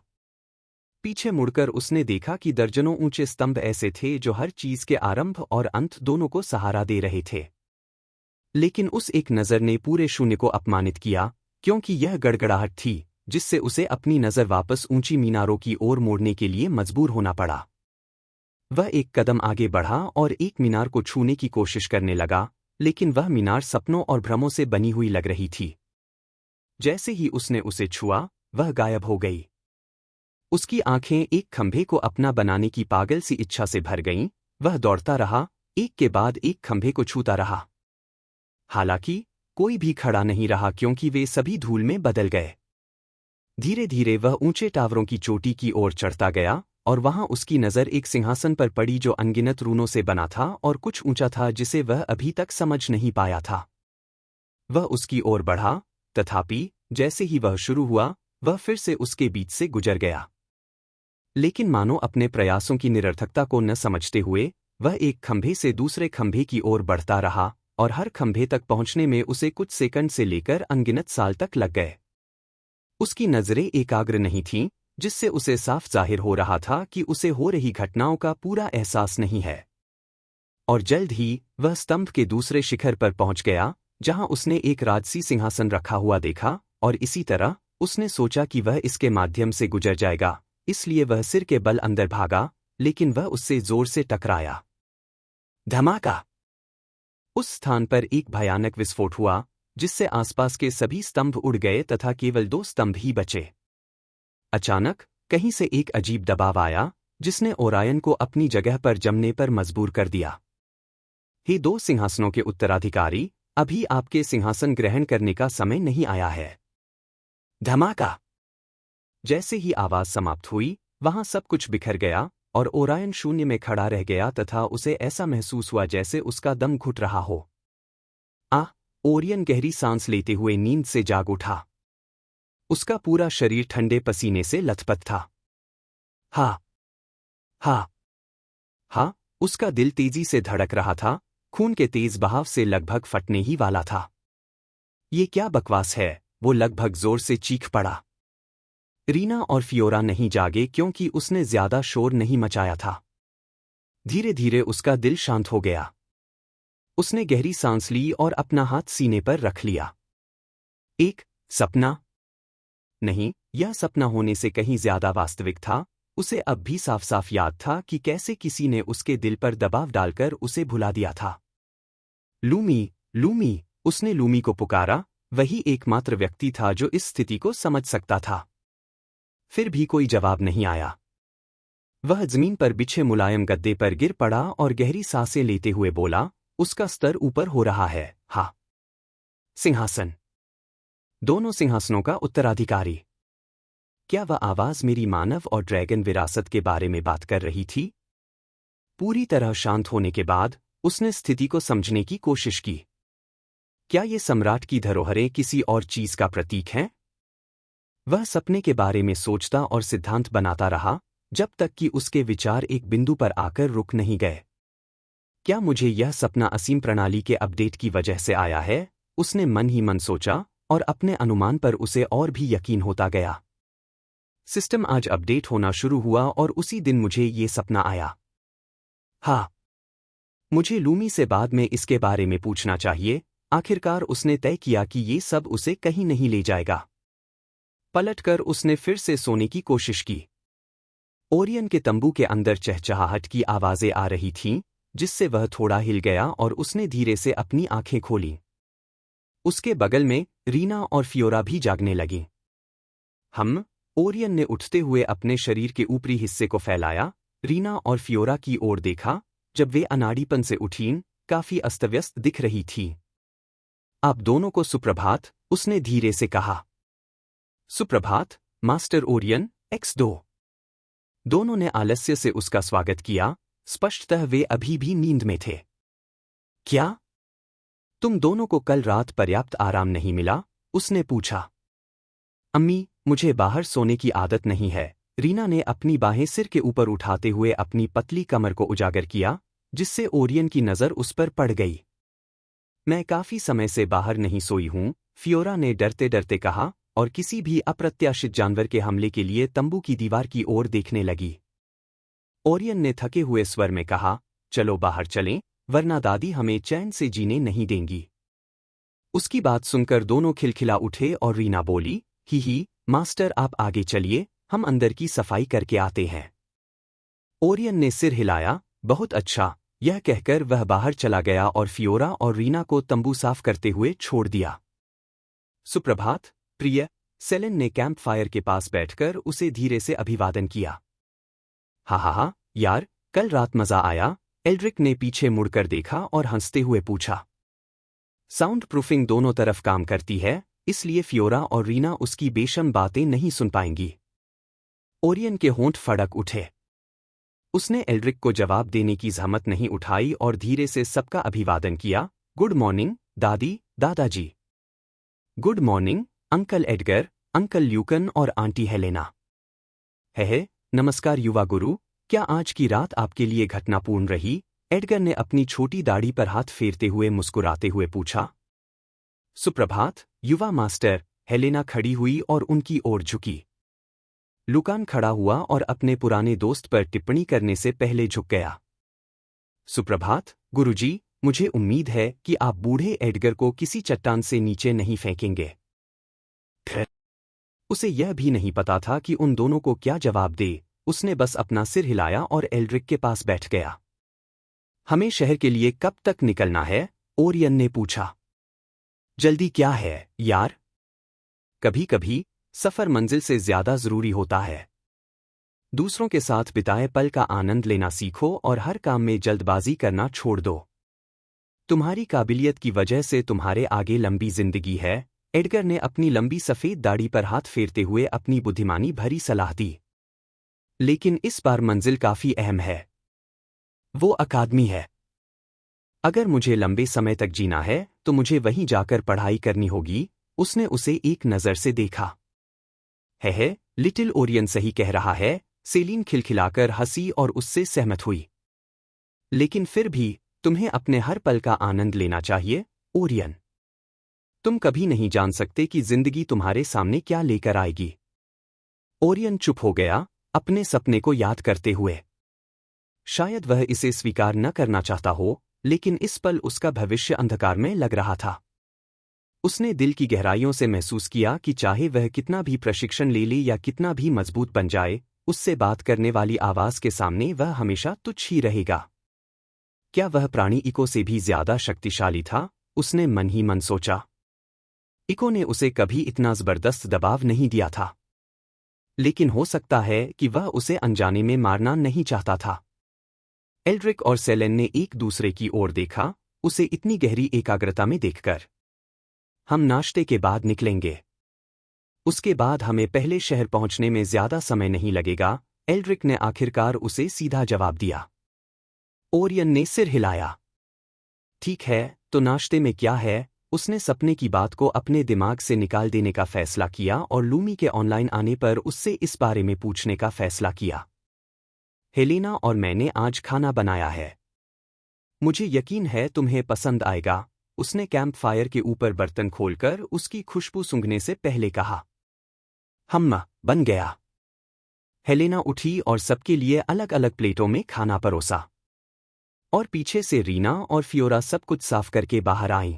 पीछे मुड़कर उसने देखा कि दर्जनों ऊंचे स्तंभ ऐसे थे जो हर चीज के आरंभ और अंत दोनों को सहारा दे रहे थे। लेकिन उस एक नजर ने पूरे शून्य को अपमानित किया, क्योंकि यह गड़गड़ाहट थी जिससे उसे अपनी नजर वापस ऊंची मीनारों की ओर मोड़ने के लिए मजबूर होना पड़ा। वह एक कदम आगे बढ़ा और एक मीनार को छूने की कोशिश करने लगा, लेकिन वह मीनार सपनों और भ्रमों से बनी हुई लग रही थी। जैसे ही उसने उसे छुआ, वह गायब हो गई। उसकी आंखें एक खंभे को अपना बनाने की पागल सी इच्छा से भर गईं। वह दौड़ता रहा, एक के बाद एक खंभे को छूता रहा। हालांकि कोई भी खड़ा नहीं रहा क्योंकि वे सभी धूल में बदल गए। धीरे धीरे वह ऊंचे टावरों की चोटी की ओर चढ़ता गया और वहां उसकी नजर एक सिंहासन पर पड़ी जो अनगिनत रूनों से बना था और कुछ ऊंचा था जिसे वह अभी तक समझ नहीं पाया था। वह उसकी ओर बढ़ा, तथापि जैसे ही वह शुरू हुआ, वह फिर से उसके बीच से गुजर गया। लेकिन मानो अपने प्रयासों की निरर्थकता को न समझते हुए, वह एक खंभे से दूसरे खंभे की ओर बढ़ता रहा और हर खंभे तक पहुंचने में उसे कुछ सेकंड से लेकर अनगिनत साल तक लग गए। उसकी नजरें एकाग्र नहीं थीं, जिससे उसे साफ जाहिर हो रहा था कि उसे हो रही घटनाओं का पूरा एहसास नहीं है। और जल्द ही वह स्तंभ के दूसरे शिखर पर पहुंच गया, जहां उसने एक राजसी सिंहासन रखा हुआ देखा, और इसी तरह उसने सोचा कि वह इसके माध्यम से गुजर जाएगा, इसलिए वह सिर के बल अंदर भागा, लेकिन वह उससे जोर से टकराया। धमाका! उस स्थान पर एक भयानक विस्फोट हुआ, जिससे आसपास के सभी स्तंभ उड़ गए तथा केवल 2 स्तंभ ही बचे। अचानक कहीं से एक अजीब दबाव आया, जिसने ओरायन को अपनी जगह पर जमने पर मजबूर कर दिया। हे 2 सिंहासनों के उत्तराधिकारी, अभी आपके सिंहासन ग्रहण करने का समय नहीं आया है। धमाका! जैसे ही आवाज समाप्त हुई, वहां सब कुछ बिखर गया और ओरायन शून्य में खड़ा रह गया तथा उसे ऐसा महसूस हुआ जैसे उसका दम घुट रहा हो। ओरियन गहरी सांस लेते हुए नींद से जाग उठा। उसका पूरा शरीर ठंडे पसीने से लथपथ था। हा हा हा, उसका दिल तेजी से धड़क रहा था, खून के तेज बहाव से लगभग फटने ही वाला था। ये क्या बकवास है, वो लगभग जोर से चीख पड़ा। रीना और फियोरा नहीं जागे क्योंकि उसने ज्यादा शोर नहीं मचाया था। धीरे धीरे उसका दिल शांत हो गया। उसने गहरी सांस ली और अपना हाथ सीने पर रख लिया। एक सपना नहीं, यह सपना होने से कहीं ज्यादा वास्तविक था। उसे अब भी साफ साफ याद था कि कैसे किसी ने उसके दिल पर दबाव डालकर उसे भुला दिया था। लूमी, लूमी, उसने लूमी को पुकारा। वही एकमात्र व्यक्ति था जो इस स्थिति को समझ सकता था। फिर भी कोई जवाब नहीं आया। वह जमीन पर बिछे मुलायम गद्दे पर गिर पड़ा और गहरी सांसें लेते हुए बोला, उसका स्तर ऊपर हो रहा है। हाँ, सिंहासन। दोनों सिंहासनों का उत्तराधिकारी। क्या वह आवाज मेरी मानव और ड्रैगन विरासत के बारे में बात कर रही थी? पूरी तरह शांत होने के बाद उसने स्थिति को समझने की कोशिश की। क्या ये सम्राट की धरोहरें किसी और चीज का प्रतीक हैं? वह सपने के बारे में सोचता और सिद्धांत बनाता रहा, जब तक कि उसके विचार एक बिंदु पर आकर रुक नहीं गए। क्या मुझे यह सपना असीम प्रणाली के अपडेट की वजह से आया है? उसने मन ही मन सोचा और अपने अनुमान पर उसे और भी यकीन होता गया। सिस्टम आज अपडेट होना शुरू हुआ और उसी दिन मुझे ये सपना आया। हाँ, मुझे लूमी से बाद में इसके बारे में पूछना चाहिए। आखिरकार उसने तय किया कि ये सब उसे कहीं नहीं ले जाएगा। पलटकर उसने फिर से सोने की कोशिश की। ओरियन के तंबू के अंदर चहचहाहट की आवाजें आ रही थीं, जिससे वह थोड़ा हिल गया और उसने धीरे से अपनी आंखें खोलीं। उसके बगल में रीना और फियोरा भी जागने लगीं। ओरियन ने उठते हुए अपने शरीर के ऊपरी हिस्से को फैलाया। रीना और फियोरा की ओर देखा। जब वे अनाड़ीपन से उठीं, काफी अस्तव्यस्त दिख रही थीं। आप दोनों को सुप्रभात, उसने धीरे से कहा। सुप्रभात, मास्टर ओरियन, X2। दोनों ने आलस्य से उसका स्वागत किया। स्पष्टतः वे अभी भी नींद में थे। क्या तुम दोनों को कल रात पर्याप्त आराम नहीं मिला? उसने पूछा। अम्मी, मुझे बाहर सोने की आदत नहीं है। रीना ने अपनी बाहें सिर के ऊपर उठाते हुए अपनी पतली कमर को उजागर किया, जिससे ओरियन की नजर उस पर पड़ गई। मैं काफी समय से बाहर नहीं सोई हूं, फियोरा ने डरते डरते कहा और किसी भी अप्रत्याशित जानवर के हमले के लिए तंबू की दीवार की ओर देखने लगी। ओरियन ने थके हुए स्वर में कहा, चलो बाहर चलें, वरना दादी हमें चैन से जीने नहीं देंगी। उसकी बात सुनकर दोनों खिलखिला उठे और रीना बोली, ही, मास्टर आप आगे चलिए, हम अंदर की सफाई करके आते हैं। ओरियन ने सिर हिलाया। बहुत अच्छा, यह कहकर वह बाहर चला गया और फियोरा और रीना को तंबू साफ करते हुए छोड़ दिया। सुप्रभात, प्रिय, सेलेन ने कैंप फायर के पास बैठकर उसे धीरे से अभिवादन किया। हा, यार, कल रात मजा आया। एल्ड्रिक ने पीछे मुड़कर देखा और हंसते हुए पूछा। साउंड प्रूफिंग दोनों तरफ काम करती है, इसलिए फियोरा और रीना उसकी बेशर्म बातें नहीं सुन पाएंगी। ओरियन के होंठ फड़क उठे। उसने एल्ड्रिक को जवाब देने की जहमत नहीं उठाई और धीरे से सबका अभिवादन किया। गुड मॉर्निंग, दादी, दादाजी। Good morning, uncle Edgar, uncle Lucan और आंटी हेलेना। नमस्कार युवा गुरु, क्या आज की रात आपके लिए घटनापूर्ण रही? एडगर ने अपनी छोटी दाढ़ी पर हाथ फेरते हुए मुस्कुराते हुए पूछा। सुप्रभात, युवा मास्टर, हेलेना खड़ी हुई और उनकी ओर झुकी। लुकान खड़ा हुआ और अपने पुराने दोस्त पर टिप्पणी करने से पहले झुक गया। सुप्रभात, गुरुजी, मुझे उम्मीद है कि आप बूढ़े एडगर को किसी चट्टान से नीचे नहीं फेंकेंगे। उसे यह भी नहीं पता था कि उन दोनों को क्या जवाब दे। उसने बस अपना सिर हिलाया और एल्ड्रिक के पास बैठ गया। हमें शहर के लिए कब तक निकलना है? ओरियन ने पूछा। जल्दी क्या है, यार? कभी कभी सफर मंजिल से ज्यादा जरूरी होता है। दूसरों के साथ बिताए पल का आनंद लेना सीखो और हर काम में जल्दबाजी करना छोड़ दो। तुम्हारी काबिलियत की वजह से तुम्हारे आगे लंबी जिंदगी है। एडगर ने अपनी लंबी सफ़ेद दाढ़ी पर हाथ फेरते हुए अपनी बुद्धिमानी भरी सलाह दी। लेकिन इस बार मंजिल काफ़ी अहम है। वो अकादमी है। अगर मुझे लंबे समय तक जीना है तो मुझे वहीं जाकर पढ़ाई करनी होगी। उसने उसे एक नज़र से देखा। है, लिटिल ओरियन सही कह रहा है, सेलिन खिलखिलाकर हंसी और उससे सहमत हुई। लेकिन फिर भी तुम्हें अपने हर पल का आनंद लेना चाहिए, ओरियन। तुम कभी नहीं जान सकते कि जिंदगी तुम्हारे सामने क्या लेकर आएगी। ओरियन चुप हो गया, अपने सपने को याद करते हुए। शायद वह इसे स्वीकार न करना चाहता हो, लेकिन इस पल उसका भविष्य अंधकार में लग रहा था। उसने दिल की गहराइयों से महसूस किया कि चाहे वह कितना भी प्रशिक्षण ले ले या कितना भी मजबूत बन जाए, उससे बात करने वाली आवाज के सामने वह हमेशा तुच्छ ही रहेगा। क्या वह प्राणी इको से भी ज्यादा शक्तिशाली था? उसने मन ही मन सोचा। इको ने उसे कभी इतना जबरदस्त दबाव नहीं दिया था। लेकिन हो सकता है कि वह उसे अनजाने में मारना नहीं चाहता था। एल्ड्रिक और सेलेन ने एक दूसरे की ओर देखा, उसे इतनी गहरी एकाग्रता में देखकर। हम नाश्ते के बाद निकलेंगे। उसके बाद हमें पहले शहर पहुंचने में ज्यादा समय नहीं लगेगा, एल्ड्रिक ने आखिरकार उसे सीधा जवाब दिया। ओरियन ने सिर हिलाया। ठीक है, तो नाश्ते में क्या है? उसने सपने की बात को अपने दिमाग से निकाल देने का फैसला किया और लूमी के ऑनलाइन आने पर उससे इस बारे में पूछने का फैसला किया। हेलेना और मैंने आज खाना बनाया है। मुझे यकीन है तुम्हें पसंद आएगा, उसने कैंप फायर के ऊपर बर्तन खोलकर उसकी खुशबू सूंघने से पहले कहा। हम्मा, बन गया। हेलेना उठी और सबके लिए अलग अलग प्लेटों में खाना परोसा। और पीछे से रीना और फियोरा सब कुछ साफ करके बाहर आईं।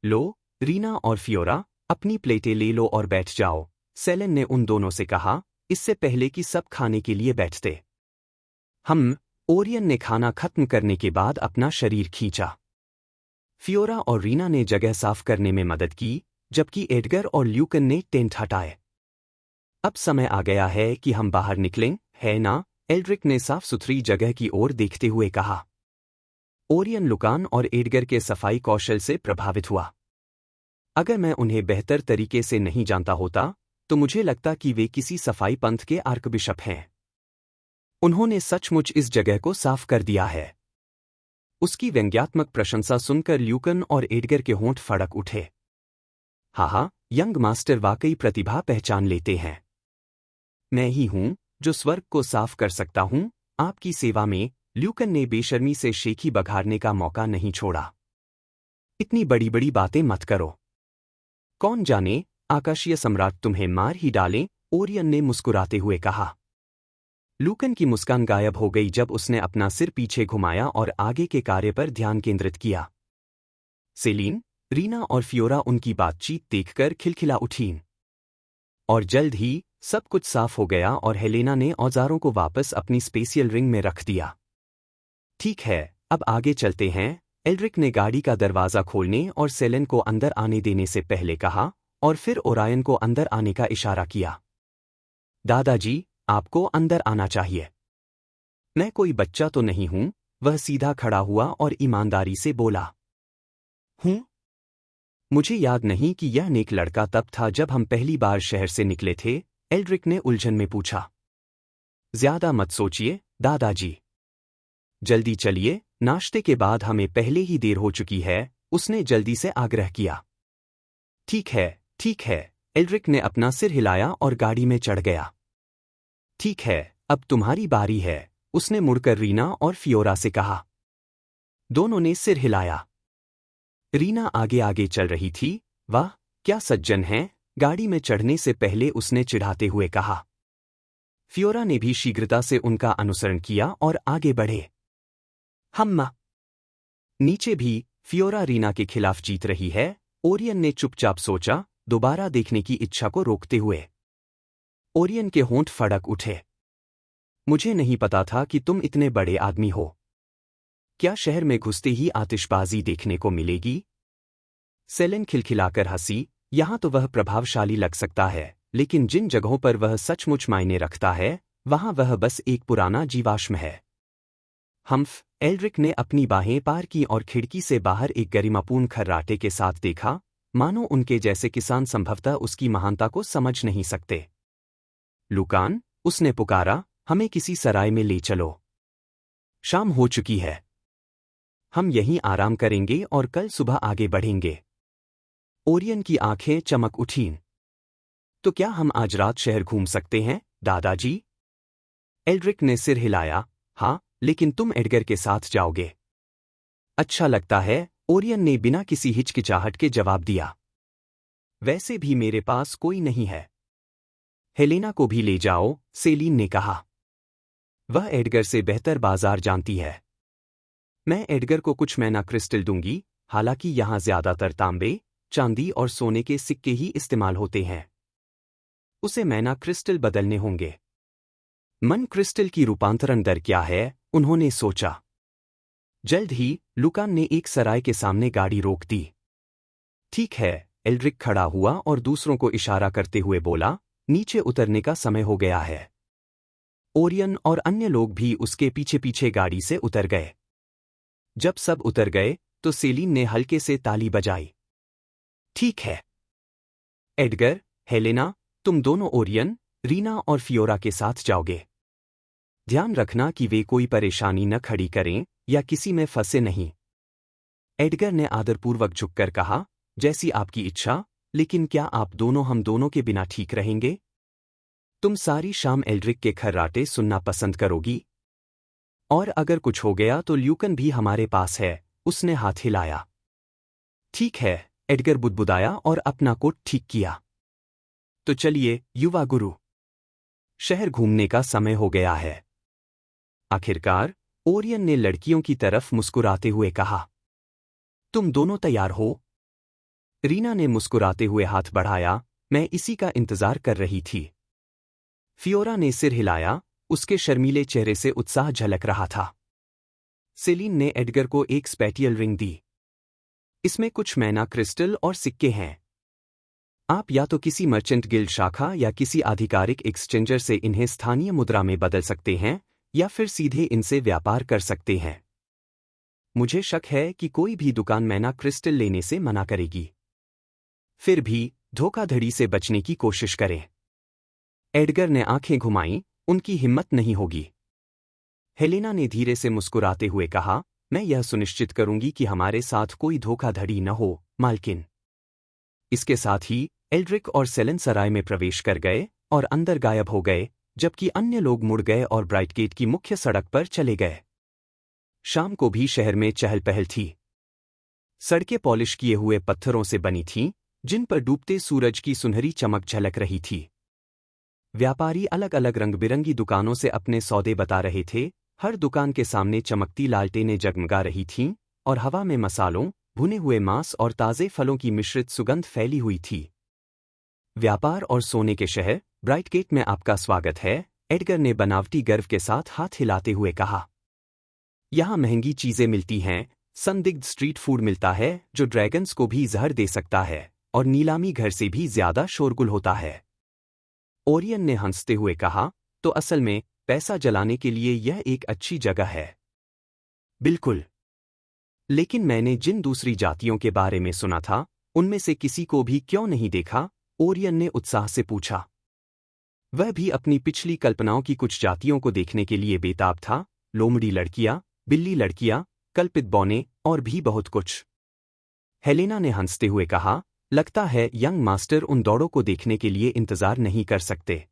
लो, रीना और फियोरा, अपनी प्लेटें ले लो और बैठ जाओ, सेलेन ने उन दोनों से कहा, इससे पहले कि सब खाने के लिए बैठते। ओरियन ने खाना खत्म करने के बाद अपना शरीर खींचा। फियोरा और रीना ने जगह साफ करने में मदद की, जबकि एडगर और ल्यूकन ने टेंट हटाए। अब समय आ गया है कि हम बाहर निकलें, है ना? एल्ड्रिक ने साफ सुथरी जगह की ओर देखते हुए कहा। ओरियन लुकान और एडगर के सफाई कौशल से प्रभावित हुआ। अगर मैं उन्हें बेहतर तरीके से नहीं जानता होता, तो मुझे लगता कि वे किसी सफाई पंथ के आर्कबिशप हैं। उन्होंने सचमुच इस जगह को साफ कर दिया है। उसकी व्यंग्यात्मक प्रशंसा सुनकर ल्यूकन और एडगर के होंठ फड़क उठे। हाँ, यंग मास्टर वाकई प्रतिभा पहचान लेते हैं। मैं ही हूं जो स्वर्ग को साफ कर सकता हूं, आपकी सेवा में। ल्यूकन ने बेशर्मी से शेखी बघारने का मौका नहीं छोड़ा। इतनी बड़ी बड़ी बातें मत करो। कौन जाने, आकाशीय सम्राट तुम्हें मार ही डालें, ओरियन ने मुस्कुराते हुए कहा। ल्यूकन की मुस्कान गायब हो गई जब उसने अपना सिर पीछे घुमाया और आगे के कार्य पर ध्यान केंद्रित किया। सेलिन, रीना और फियोरा उनकी बातचीत देखकर खिलखिला उठीं। और जल्द ही सब कुछ साफ हो गया और हेलेना ने औजारों को वापस अपनी स्पेशियल रिंग में रख दिया। ठीक है, अब आगे चलते हैं, एल्ड्रिक ने गाड़ी का दरवाज़ा खोलने और सेलेन को अंदर आने देने से पहले कहा, और फिर ओरायन को अंदर आने का इशारा किया। दादाजी, आपको अंदर आना चाहिए। मैं कोई बच्चा तो नहीं हूं, वह सीधा खड़ा हुआ और ईमानदारी से बोला। मुझे याद नहीं कि यह नेक लड़का तब था जब हम पहली बार शहर से निकले थे, एल्ड्रिक ने उलझन में पूछा। ज्यादा मत सोचिए, दादाजी। जल्दी चलिए, नाश्ते के बाद हमें पहले ही देर हो चुकी है, उसने जल्दी से आग्रह किया। ठीक है, एल्ड्रिक ने अपना सिर हिलाया और गाड़ी में चढ़ गया। ठीक है, अब तुम्हारी बारी है, उसने मुड़कर रीना और फियोरा से कहा। दोनों ने सिर हिलाया। रीना आगे आगे चल रही थी। वाह, क्या सज्जन हैं, गाड़ी में चढ़ने से पहले उसने चिढ़ाते हुए कहा। फियोरा ने भी शीघ्रता से उनका अनुसरण किया और आगे बढ़े। हम्मा। नीचे भी फियोरा रीना के खिलाफ जीत रही है, ओरियन ने चुपचाप सोचा, दोबारा देखने की इच्छा को रोकते हुए। ओरियन के होंठ फड़क उठे। मुझे नहीं पता था कि तुम इतने बड़े आदमी हो। क्या शहर में घुसते ही आतिशबाजी देखने को मिलेगी? सेलेन खिलखिलाकर हंसी। यहां तो वह प्रभावशाली लग सकता है, लेकिन जिन जगहों पर वह सचमुच मायने रखता है, वहां वह बस एक पुराना जीवाश्म है। एल्ड्रिक ने अपनी बाहें पार की और खिड़की से बाहर एक गरिमापूर्ण खर्राटे के साथ देखा। मानो उनके जैसे किसान संभवतः उसकी महानता को समझ नहीं सकते। लुकान, उसने पुकारा, हमें किसी सराय में ले चलो। शाम हो चुकी है। हम यहीं आराम करेंगे और कल सुबह आगे बढ़ेंगे। ओरियन की आंखें चमक उठीं। तो क्या हम आज रात शहर घूम सकते हैं, दादाजी? एल्ड्रिक ने सिर हिलाया, हाँ, लेकिन तुम एडगर के साथ जाओगे। अच्छा लगता है, ओरियन ने बिना किसी हिचकिचाहट के जवाब दिया। वैसे भी मेरे पास कोई नहीं है। हेलेना को भी ले जाओ, सेलीन ने कहा। वह एडगर से बेहतर बाजार जानती है। मैं एडगर को कुछ मैना क्रिस्टल दूंगी, हालांकि यहां ज्यादातर तांबे, चांदी और सोने के सिक्के ही इस्तेमाल होते हैं। उसे मैना क्रिस्टल बदलने होंगे। मन क्रिस्टल की रूपांतरण दर क्या है, उन्होंने सोचा। जल्द ही लुकान ने एक सराय के सामने गाड़ी रोक दी। ठीक है, एल्ड्रिक खड़ा हुआ और दूसरों को इशारा करते हुए बोला, नीचे उतरने का समय हो गया है। ओरियन और अन्य लोग भी उसके पीछे पीछे गाड़ी से उतर गए। जब सब उतर गए तो सेलीन ने हल्के से ताली बजाई। ठीक है। एडगर, हेलेना, तुम दोनों ओरियन, रीना और फियोरा के साथ जाओगे। ध्यान रखना कि वे कोई परेशानी न खड़ी करें या किसी में फंसे नहीं। एडगर ने आदरपूर्वक झुककर कहा, जैसी आपकी इच्छा, लेकिन क्या आप दोनों हम दोनों के बिना ठीक रहेंगे? तुम सारी शाम एल्ड्रिक के खर्राटे सुनना पसंद करोगी? और अगर कुछ हो गया तो ल्यूकन भी हमारे पास है, उसने हाथ हिलाया। ठीक है, एडगर बुदबुदाया और अपना कोट ठीक किया। तो चलिए, युवा गुरु। शहर घूमने का समय हो गया है। आखिरकार, ओरियन ने लड़कियों की तरफ मुस्कुराते हुए कहा। तुम दोनों तैयार हो? रीना ने मुस्कुराते हुए हाथ बढ़ाया, मैं इसी का इंतजार कर रही थी। फियोरा ने सिर हिलाया, उसके शर्मीले चेहरे से उत्साह झलक रहा था। सेलीन ने एडगर को एक स्पेटियल रिंग दी। इसमें कुछ मैना क्रिस्टल और सिक्के हैं। आप या तो किसी मर्चेंट गिल्ड शाखा या किसी आधिकारिक एक्सचेंजर से इन्हें स्थानीय मुद्रा में बदल सकते हैं, या फिर सीधे इनसे व्यापार कर सकते हैं। मुझे शक है कि कोई भी दुकान मैना क्रिस्टल लेने से मना करेगी। फिर भी धोखाधड़ी से बचने की कोशिश करें। एडगर ने आंखें घुमाईं, उनकी हिम्मत नहीं होगी। हेलेना ने धीरे से मुस्कुराते हुए कहा, मैं यह सुनिश्चित करूंगी कि हमारे साथ कोई धोखाधड़ी न हो, मालकिन। इसके साथ ही एल्ड्रिक और सेलन सराय में प्रवेश कर गए और अंदर गायब हो गए, जबकि अन्य लोग मुड़ गए और ब्राइटगेट की मुख्य सड़क पर चले गए। शाम को भी शहर में चहल पहल थी। सड़कें पॉलिश किए हुए पत्थरों से बनी थीं, जिन पर डूबते सूरज की सुनहरी चमक झलक रही थी। व्यापारी अलग अलग रंग-बिरंगी दुकानों से अपने सौदे बता रहे थे। हर दुकान के सामने चमकती लालटेनें जगमगा रही थीं और हवा में मसालों, भुने हुए मांस और ताज़े फलों की मिश्रित सुगंध फैली हुई थी। व्यापार और सोने के शहर, ब्राइटगेट में आपका स्वागत है, एडगर ने बनावटी गर्व के साथ हाथ हिलाते हुए कहा। यहाँ महंगी चीजें मिलती हैं, संदिग्ध स्ट्रीट फूड मिलता है जो ड्रैगन्स को भी जहर दे सकता है, और नीलामी घर से भी ज्यादा शोरगुल होता है। ओरियन ने हंसते हुए कहा, तो असल में पैसा जलाने के लिए यह एक अच्छी जगह है। बिल्कुल। लेकिन मैंने जिन दूसरी जातियों के बारे में सुना था, उनमें से किसी को भी क्यों नहीं देखा? ओरियन ने उत्साह से पूछा। वह भी अपनी पिछली कल्पनाओं की कुछ जातियों को देखने के लिए बेताब था, लोमड़ी लड़कियां, बिल्ली लड़कियां, कल्पित बौने और भी बहुत कुछ। हेलेना ने हंसते हुए कहा, लगता है यंग मास्टर उन दौड़ों को देखने के लिए इंतजार नहीं कर सकते।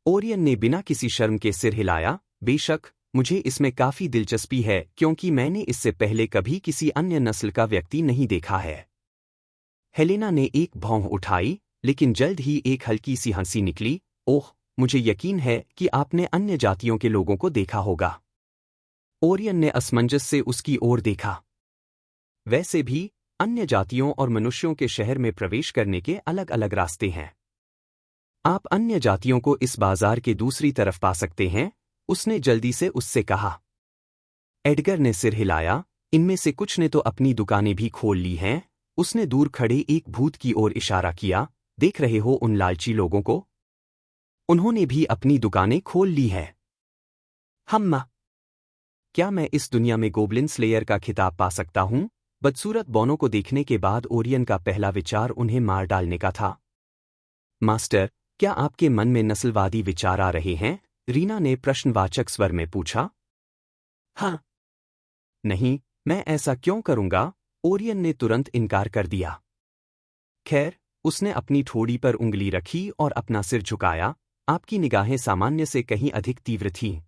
ओरियन ने बिना किसी शर्म के सिर हिलाया, बेशक, मुझे इसमें काफी दिलचस्पी है क्योंकि मैंने इससे पहले कभी किसी अन्य नस्ल का व्यक्ति नहीं देखा है। हेलेना ने एक भौं उठाई, लेकिन जल्द ही एक हल्की सी हंसी निकली, ओह, मुझे यकीन है कि आपने अन्य जातियों के लोगों को देखा होगा। ओरियन ने असमंजस से उसकी ओर देखा। वैसे भी, अन्य जातियों और मनुष्यों के शहर में प्रवेश करने के अलग अलग रास्ते हैं। आप अन्य जातियों को इस बाजार के दूसरी तरफ पा सकते हैं, उसने जल्दी से उससे कहा। एडगर ने सिर हिलाया, इनमें से कुछ ने तो अपनी दुकानें भी खोल ली हैं, उसने दूर खड़े एक भूत की ओर इशारा किया, देख रहे हो उन लालची लोगों को? उन्होंने भी अपनी दुकानें खोल ली हैं। हम्मा! क्या मैं इस दुनिया में गोब्लिन स्लेयर का खिताब पा सकता हूं? बदसूरत बोनो को देखने के बाद ओरियन का पहला विचार उन्हें मार डालने का था। मास्टर, क्या आपके मन में नस्लवादी विचार आ रहे हैं? रीना ने प्रश्नवाचक स्वर में पूछा। हाँ। नहीं, मैं ऐसा क्यों करूंगा? ओरियन ने तुरंत इनकार कर दिया। खैर, उसने अपनी ठोड़ी पर उंगली रखी और अपना सिर झुकाया। आपकी निगाहें सामान्य से कहीं अधिक तीव्र थीं।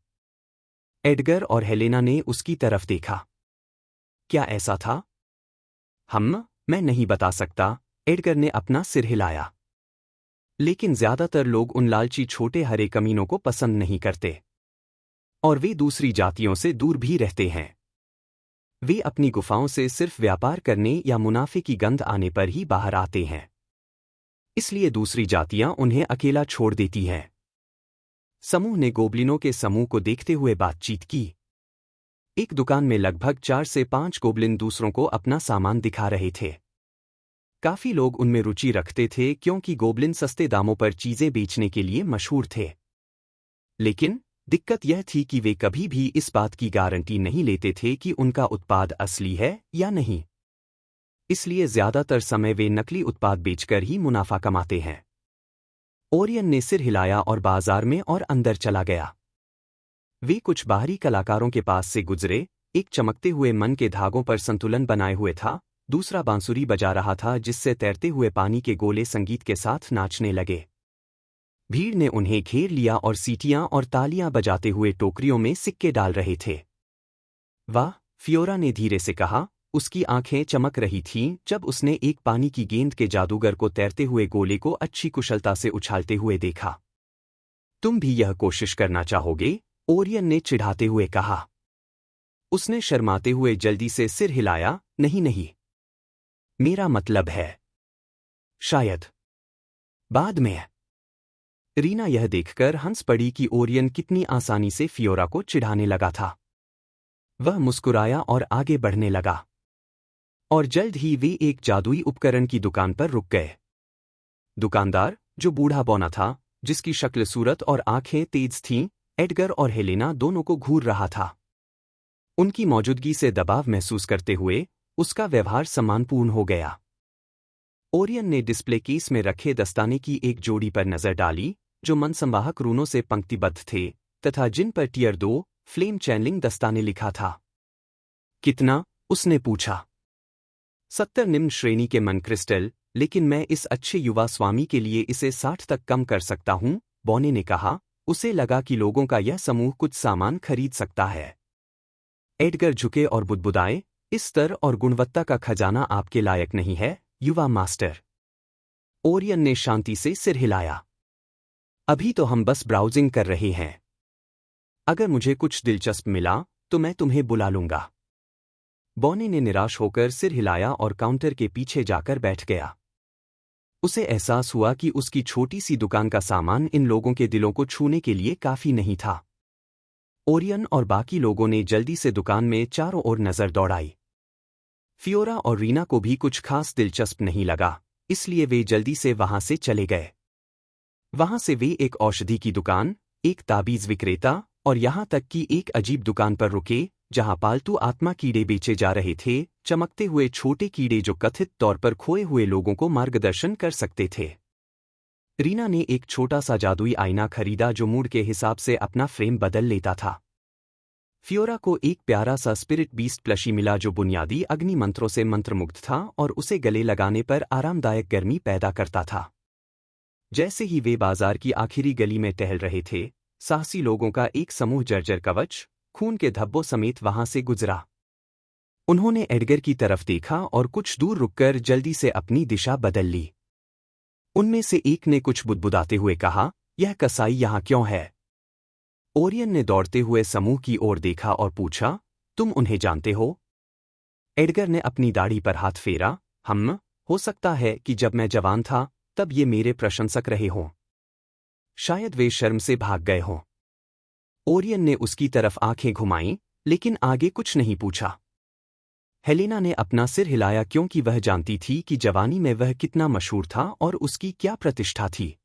एडगर और हेलेना ने उसकी तरफ देखा। क्या ऐसा था? मैं नहीं बता सकता, एडगर ने अपना सिर हिलाया। लेकिन ज्यादातर लोग उन लालची छोटे हरे कमीनों को पसंद नहीं करते। और वे दूसरी जातियों से दूर भी रहते हैं। वे अपनी गुफाओं से सिर्फ व्यापार करने या मुनाफे की गंध आने पर ही बाहर आते हैं। इसलिए दूसरी जातियां उन्हें अकेला छोड़ देती हैं। समूह ने गोबलिनों के समूह को देखते हुए बातचीत की। एक दुकान में लगभग 4 से 5 गोबलिन दूसरों को अपना सामान दिखा रहे थे। काफी लोग उनमें रुचि रखते थे क्योंकि गोबलिन सस्ते दामों पर चीजें बेचने के लिए मशहूर थे। लेकिन दिक्कत यह थी कि वे कभी भी इस बात की गारंटी नहीं लेते थे कि उनका उत्पाद असली है या नहीं। इसलिए ज्यादातर समय वे नकली उत्पाद बेचकर ही मुनाफा कमाते हैं। ओरियन ने सिर हिलाया और बाजार में और अंदर चला गया। वे कुछ बाहरी कलाकारों के पास से गुजरे। एक चमकते हुए मन के धागों पर संतुलन बनाए हुए था, दूसरा बांसुरी बजा रहा था जिससे तैरते हुए पानी के गोले संगीत के साथ नाचने लगे। भीड़ ने उन्हें घेर लिया और सीटियां और तालियां बजाते हुए टोकरियों में सिक्के डाल रहे थे। वाह, फियोरा ने धीरे से कहा। उसकी आंखें चमक रही थीं जब उसने एक पानी की गेंद के जादूगर को तैरते हुए गोले को अच्छी कुशलता से उछालते हुए देखा। तुम भी यह कोशिश करना चाहोगे? ओरियन ने चिढ़ाते हुए कहा। उसने शर्माते हुए जल्दी से सिर हिलाया। नहीं नहीं, मेरा मतलब है शायद बाद में। रीना यह देखकर हंस पड़ी कि ओरियन कितनी आसानी से फियोरा को चिढ़ाने लगा था। वह मुस्कुराया और आगे बढ़ने लगा। और जल्द ही वे एक जादुई उपकरण की दुकान पर रुक गए। दुकानदार, जो बूढ़ा बौना था, जिसकी शक्ल सूरत और आंखें तेज थीं, एडगर और हेलेना दोनों को घूर रहा था। उनकी मौजूदगी से दबाव महसूस करते हुए उसका व्यवहार सम्मानपूर्ण हो गया। ओरियन ने डिस्प्ले केस में रखे दस्ताने की एक जोड़ी पर नजर डाली, जो मनसंवाहक रूनों से पंक्तिबद्ध थे तथा जिन पर टियर 2 फ्लेम चैनलिंग दस्ताने लिखा था। कितना? उसने पूछा। 70 निम्न श्रेणी के मन क्रिस्टल, लेकिन मैं इस अच्छे युवा स्वामी के लिए इसे 60 तक कम कर सकता हूं, बौने ने कहा। उसे लगा कि लोगों का यह समूह कुछ सामान खरीद सकता है। एडगर झुके और बुदबुदाए, इस स्तर और गुणवत्ता का खजाना आपके लायक नहीं है, युवा मास्टर। ओरियन ने शांति से सिर हिलाया। अभी तो हम बस ब्राउजिंग कर रहे हैं। अगर मुझे कुछ दिलचस्प मिला तो मैं तुम्हें बुला लूंगा। बौने ने निराश होकर सिर हिलाया और काउंटर के पीछे जाकर बैठ गया। उसे एहसास हुआ कि उसकी छोटी सी दुकान का सामान इन लोगों के दिलों को छूने के लिए काफी नहीं था। ओरियन और बाकी लोगों ने जल्दी से दुकान में चारों ओर नजर दौड़ाई। फियोरा और रीना को भी कुछ खास दिलचस्प नहीं लगा, इसलिए वे जल्दी से वहां से चले गए। वहां से वे एक औषधि की दुकान, एक ताबीज विक्रेता और यहां तक कि एक अजीब दुकान पर रुके जहां पालतू आत्मा कीड़े बेचे जा रहे थे, चमकते हुए छोटे कीड़े जो कथित तौर पर खोए हुए लोगों को मार्गदर्शन कर सकते थे। रीना ने एक छोटा सा जादुई आईना खरीदा जो मूड के हिसाब से अपना फ्रेम बदल लेता था। फियोरा को एक प्यारा सा स्पिरिट बीस्ट प्लशी मिला जो बुनियादी अग्नि मंत्रों से मंत्रमुग्ध था और उसे गले लगाने पर आरामदायक गर्मी पैदा करता था। जैसे ही वे बाजार की आखिरी गली में टहल रहे थे, साहसी लोगों का एक समूह जर्जर कवच, खून के धब्बों समेत वहां से गुजरा। उन्होंने एडगर की तरफ देखा और कुछ दूर रुककर जल्दी से अपनी दिशा बदल ली। उनमें से एक ने कुछ बुदबुदाते हुए कहा, यह कसाई यहाँ क्यों है? ओरियन ने दौड़ते हुए समूह की ओर देखा और पूछा, तुम उन्हें जानते हो? एडगर ने अपनी दाढ़ी पर हाथ फेरा। हो सकता है कि जब मैं जवान था तब ये मेरे प्रशंसक रहे हों। शायद वे शर्म से भाग गए हों। ओरियन ने उसकी तरफ आंखें घुमाईं, लेकिन आगे कुछ नहीं पूछा। हेलेना ने अपना सिर हिलाया क्योंकि वह जानती थी कि जवानी में वह कितना मशहूर था और उसकी क्या प्रतिष्ठा थी।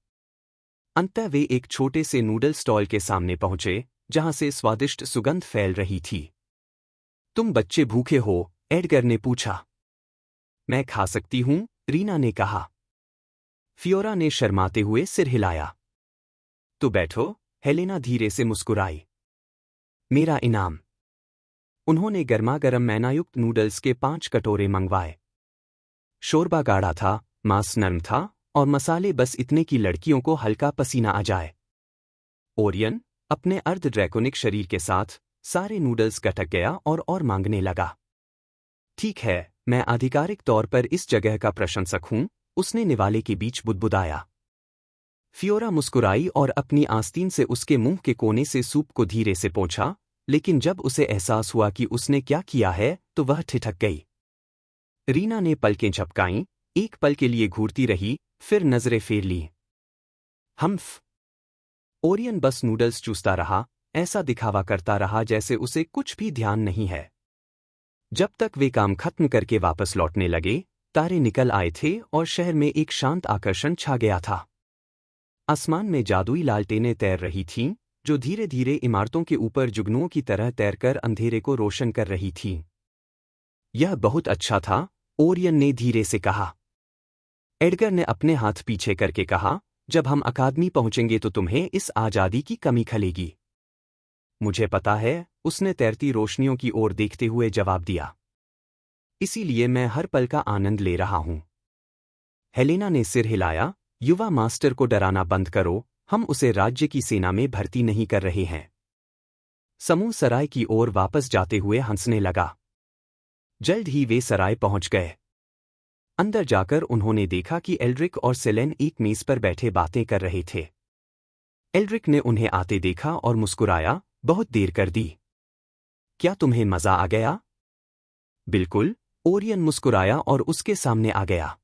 अंततः वे एक छोटे से नूडल स्टॉल के सामने पहुंचे, जहां से स्वादिष्ट सुगंध फैल रही थी। तुम बच्चे भूखे हो? एडगर ने पूछा। मैं खा सकती हूँ, रीना ने कहा। फियोरा ने शर्माते हुए सिर हिलाया। तो बैठो, हेलेना धीरे से मुस्कुराई। मेरा इनाम। उन्होंने गर्मागर्म मैनायुक्त नूडल्स के 5 कटोरे मंगवाए। शोरबा गाढ़ा था, मांस नरम था और मसाले बस इतने कि लड़कियों को हल्का पसीना आ जाए। ओरियन अपने अर्ध ड्रैकोनिक शरीर के साथ सारे नूडल्स गटक गया और मांगने लगा। ठीक है, मैं आधिकारिक तौर पर इस जगह का प्रशंसक हूं, उसने निवाले के बीच बुदबुदाया। फियोरा मुस्कुराई और अपनी आस्तीन से उसके मुंह के कोने से सूप को धीरे से पोंछा, लेकिन जब उसे एहसास हुआ कि उसने क्या किया है तो वह ठिठक गई। रीना ने पलकें झपकाईं, एक पल के लिए घूरती रही, फिर नजरें फेर ली। हम्फ। ओरियन बस नूडल्स चूसता रहा, ऐसा दिखावा करता रहा जैसे उसे कुछ भी ध्यान नहीं है। जब तक वे काम खत्म करके वापस लौटने लगे, तारे निकल आए थे और शहर में एक शांत आकर्षण छा गया था। आसमान में जादुई लालटेनें तैर रही थीं, जो धीरे धीरे इमारतों के ऊपर जुगनुओं की तरह तैरकर अंधेरे को रोशन कर रही थीं। यह बहुत अच्छा था, ओरियन ने धीरे से कहा। एडगर ने अपने हाथ पीछे करके कहा, जब हम अकादमी पहुंचेंगे तो तुम्हें इस आजादी की कमी खलेगी। मुझे पता है, उसने तैरती रोशनियों की ओर देखते हुए जवाब दिया। इसीलिए मैं हर पल का आनंद ले रहा हूं। हेलेना ने सिर हिलाया, युवा मास्टर को डराना बंद करो, हम उसे राज्य की सेना में भर्ती नहीं कर रहे हैं। समूह सराय की ओर वापस जाते हुए हंसने लगा। जल्द ही वे सराय पहुंच गए। अंदर जाकर उन्होंने देखा कि एल्ड्रिक और सेलेन एक मेज पर बैठे बातें कर रहे थे। एल्ड्रिक ने उन्हें आते देखा और मुस्कुराया, बहुत देर कर दी। क्या तुम्हें मजा आ गया? बिल्कुल, ओरियन मुस्कुराया और उसके सामने आ गया।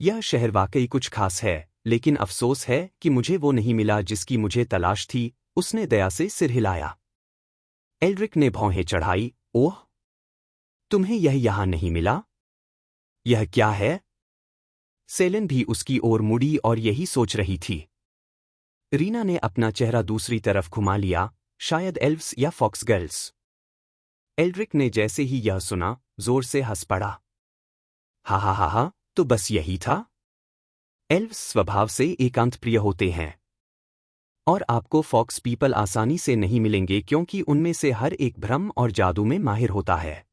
यह शहर वाकई कुछ खास है, लेकिन अफसोस है कि मुझे वो नहीं मिला जिसकी मुझे तलाश थी, उसने दया से सिर हिलाया। एल्ड्रिक ने भौहें चढ़ाई, ओह! तुम्हें यह यहां नहीं मिला? यह क्या है? सेलेन भी उसकी ओर मुड़ी और यही सोच रही थी। रीना ने अपना चेहरा दूसरी तरफ घुमा लिया, शायद एल्व्स या फॉक्स गर्ल्स। एल्ड्रिक ने जैसे ही यह सुना, जोर से हंस पड़ा। हा, तो बस यही था? एल्व्स स्वभाव से एकांत प्रिय होते हैं। और आपको फॉक्स पीपल आसानी से नहीं मिलेंगे क्योंकि उनमें से हर एक भ्रम और जादू में माहिर होता है।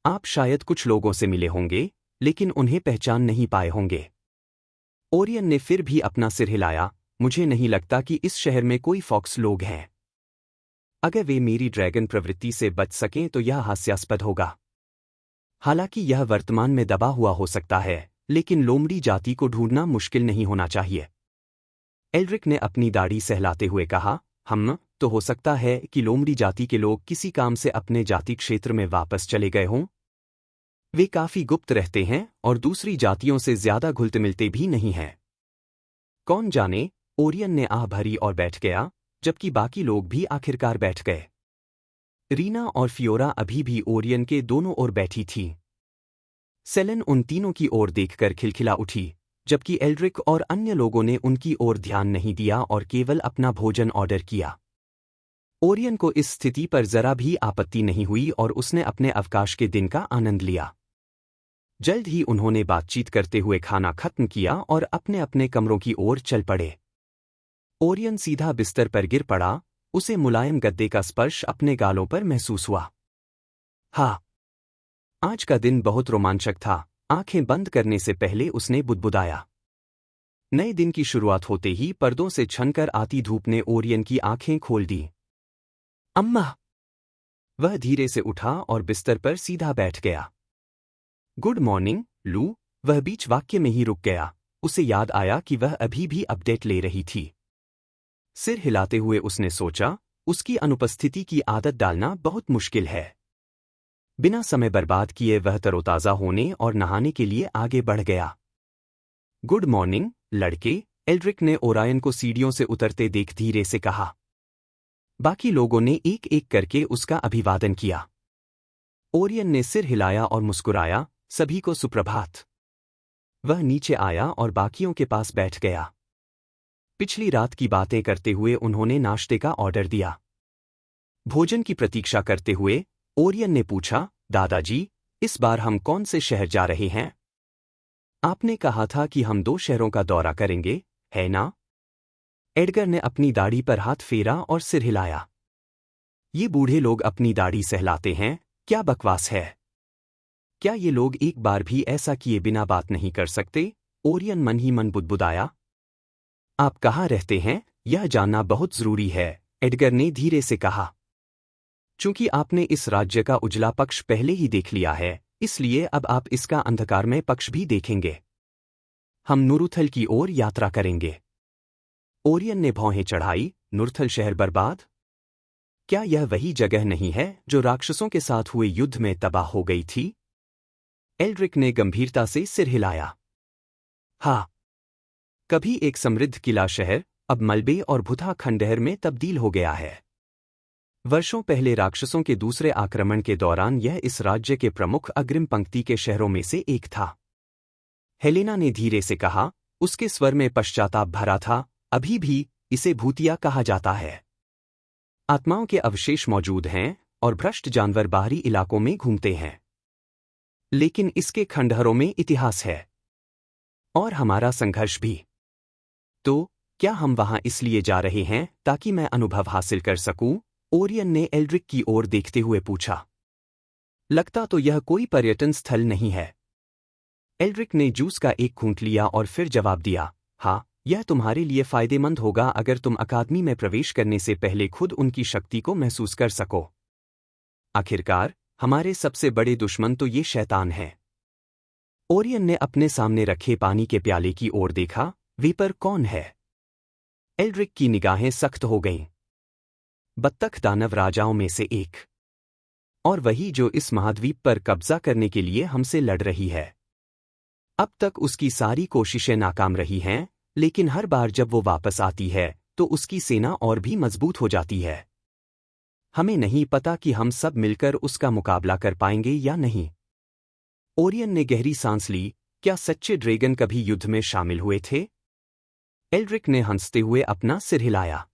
आप शायद कुछ लोगों से मिले होंगे, लेकिन उन्हें पहचान नहीं पाए होंगे। ओरियन ने फिर भी अपना सिर हिलाया, मुझे नहीं लगता कि इस शहर में कोई फॉक्स लोग हैं। अगर वे मेरी ड्रैगन प्रवृत्ति से बच सकें तो यह हास्यास्पद होगा। हालांकि यह वर्तमान में दबा हुआ हो सकता है, लेकिन लोमड़ी जाति को ढूंढना मुश्किल नहीं होना चाहिए। एल्ड्रिक ने अपनी दाढ़ी सहलाते हुए कहा, तो हो सकता है कि लोमड़ी जाति के लोग किसी काम से अपने जाति क्षेत्र में वापस चले गए हों। वे काफी गुप्त रहते हैं और दूसरी जातियों से ज्यादा घुलते मिलते भी नहीं हैं। कौन जाने, ओरियन ने आह भरी और बैठ गया, जबकि बाकी लोग भी आखिरकार बैठ गए। रीना और फियोरा अभी भी ओरियन के दोनों ओर बैठी थीं। सेलेन उन तीनों की ओर देखकर खिलखिला उठी, जबकि एल्ड्रिक और अन्य लोगों ने उनकी ओर ध्यान नहीं दिया और केवल अपना भोजन ऑर्डर किया। ओरियन को इस स्थिति पर जरा भी आपत्ति नहीं हुई और उसने अपने अवकाश के दिन का आनंद लिया। जल्द ही उन्होंने बातचीत करते हुए खाना खत्म किया और अपने अपने कमरों की ओर चल पड़े। ओरियन सीधा बिस्तर पर गिर पड़ा, उसे मुलायम गद्दे का स्पर्श अपने गालों पर महसूस हुआ। हाँ, आज का दिन बहुत रोमांचक था, आंखें बंद करने से पहले उसने बुदबुदाया। नए दिन की शुरुआत होते ही पर्दों से छनकर आती धूप ने ओरियन की आंखें खोल दी। अम्मा! वह धीरे से उठा और बिस्तर पर सीधा बैठ गया। गुड मॉर्निंग, लू। वह बीच वाक्य में ही रुक गया, उसे याद आया कि वह अभी भी अपडेट ले रही थी। सिर हिलाते हुए उसने सोचा, उसकी अनुपस्थिति की आदत डालना बहुत मुश्किल है। बिना समय बर्बाद किए वह तरोताजा होने और नहाने के लिए आगे बढ़ गया। गुड मॉर्निंग, लड़के, एल्ड्रिक ने ओरायन को सीढ़ियों से उतरते देख धीरे से कहा। बाकी लोगों ने एक एक करके उसका अभिवादन किया। ओरियन ने सिर हिलाया और मुस्कुराया, सभी को सुप्रभात। वह नीचे आया और बाकियों के पास बैठ गया। पिछली रात की बातें करते हुए उन्होंने नाश्ते का ऑर्डर दिया। भोजन की प्रतीक्षा करते हुए ओरियन ने पूछा, दादाजी, इस बार हम कौन से शहर जा रहे हैं? आपने कहा था कि हम 2 शहरों का दौरा करेंगे, है ना? एडगर ने अपनी दाढ़ी पर हाथ फेरा और सिर हिलाया। ये बूढ़े लोग अपनी दाढ़ी सहलाते हैं, क्या बकवास है? क्या ये लोग एक बार भी ऐसा किए बिना बात नहीं कर सकते? ओरियन मन ही मन बुदबुदाया। आप कहाँ रहते हैं, यह जानना बहुत जरूरी है, एडगर ने धीरे से कहा। चूंकि आपने इस राज्य का उजला पक्ष पहले ही देख लिया है, इसलिए अब आप इसका अंधकारमय पक्ष भी देखेंगे। हम नुरुथल की ओर यात्रा करेंगे। ओरियन ने भौहें चढ़ाई। नुरुथल शहर बर्बाद? क्या यह वही जगह नहीं है जो राक्षसों के साथ हुए युद्ध में तबाह हो गई थी? एल्ड्रिक ने गंभीरता से सिर हिलाया। हाँ। कभी एक समृद्ध किला शहर अब मलबे और भुता खंडहर में तब्दील हो गया है। वर्षों पहले राक्षसों के दूसरे आक्रमण के दौरान यह इस राज्य के प्रमुख अग्रिम पंक्ति के शहरों में से एक था। हेलेना ने धीरे से कहा, उसके स्वर में पश्चाताप भरा था। अभी भी इसे भूतिया कहा जाता है। आत्माओं के अवशेष मौजूद हैं और भ्रष्ट जानवर बाहरी इलाकों में घूमते हैं। लेकिन इसके खंडहरों में इतिहास है। और हमारा संघर्ष भी। तो क्या हम वहां इसलिए जा रहे हैं ताकि मैं अनुभव हासिल कर सकूं? ओरियन ने एल्ड्रिक की ओर देखते हुए पूछा। लगता तो यह कोई पर्यटन स्थल नहीं है। एल्ड्रिक ने जूस का एक घूंट लिया और फिर जवाब दिया, हाँ, यह तुम्हारे लिए फायदेमंद होगा अगर तुम अकादमी में प्रवेश करने से पहले खुद उनकी शक्ति को महसूस कर सको। आखिरकार हमारे सबसे बड़े दुश्मन तो ये शैतान हैं। ओरियन ने अपने सामने रखे पानी के प्याले की ओर देखा। वीपर कौन है? एल्ड्रिक की निगाहें सख्त हो गईं। बत्तख दानव राजाओं में से एक। और वही जो इस महाद्वीप पर कब्जा करने के लिए हमसे लड़ रही है। अब तक उसकी सारी कोशिशें नाकाम रही हैं, लेकिन हर बार जब वो वापस आती है तो उसकी सेना और भी मजबूत हो जाती है। हमें नहीं पता कि हम सब मिलकर उसका मुकाबला कर पाएंगे या नहीं। ओरियन ने गहरी सांस ली। क्या सच्चे ड्रैगन कभी युद्ध में शामिल हुए थे? एल्ड्रिक ने हंसते हुए अपना सिर हिलाया।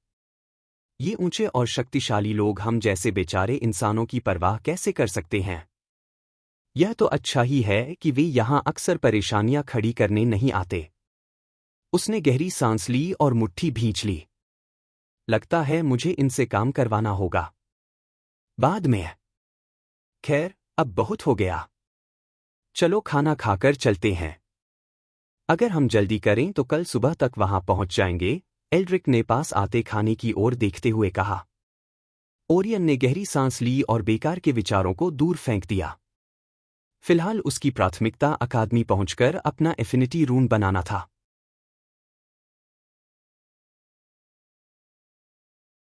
ये ऊंचे और शक्तिशाली लोग हम जैसे बेचारे इंसानों की परवाह कैसे कर सकते हैं? यह तो अच्छा ही है कि वे यहां अक्सर परेशानियां खड़ी करने नहीं आते। उसने गहरी सांस ली और मुट्ठी भींच ली। लगता है मुझे इनसे काम करवाना होगा। बाद में। खैर, अब बहुत हो गया। चलो खाना खाकर चलते हैं। अगर हम जल्दी करें तो कल सुबह तक वहां पहुंच जाएंगे, एल्ड्रिक ने पास आते खाने की ओर देखते हुए कहा। ओरियन ने गहरी सांस ली और बेकार के विचारों को दूर फेंक दिया। फिलहाल उसकी प्राथमिकता अकादमी पहुंचकर अपना एफिनिटी रून बनाना था।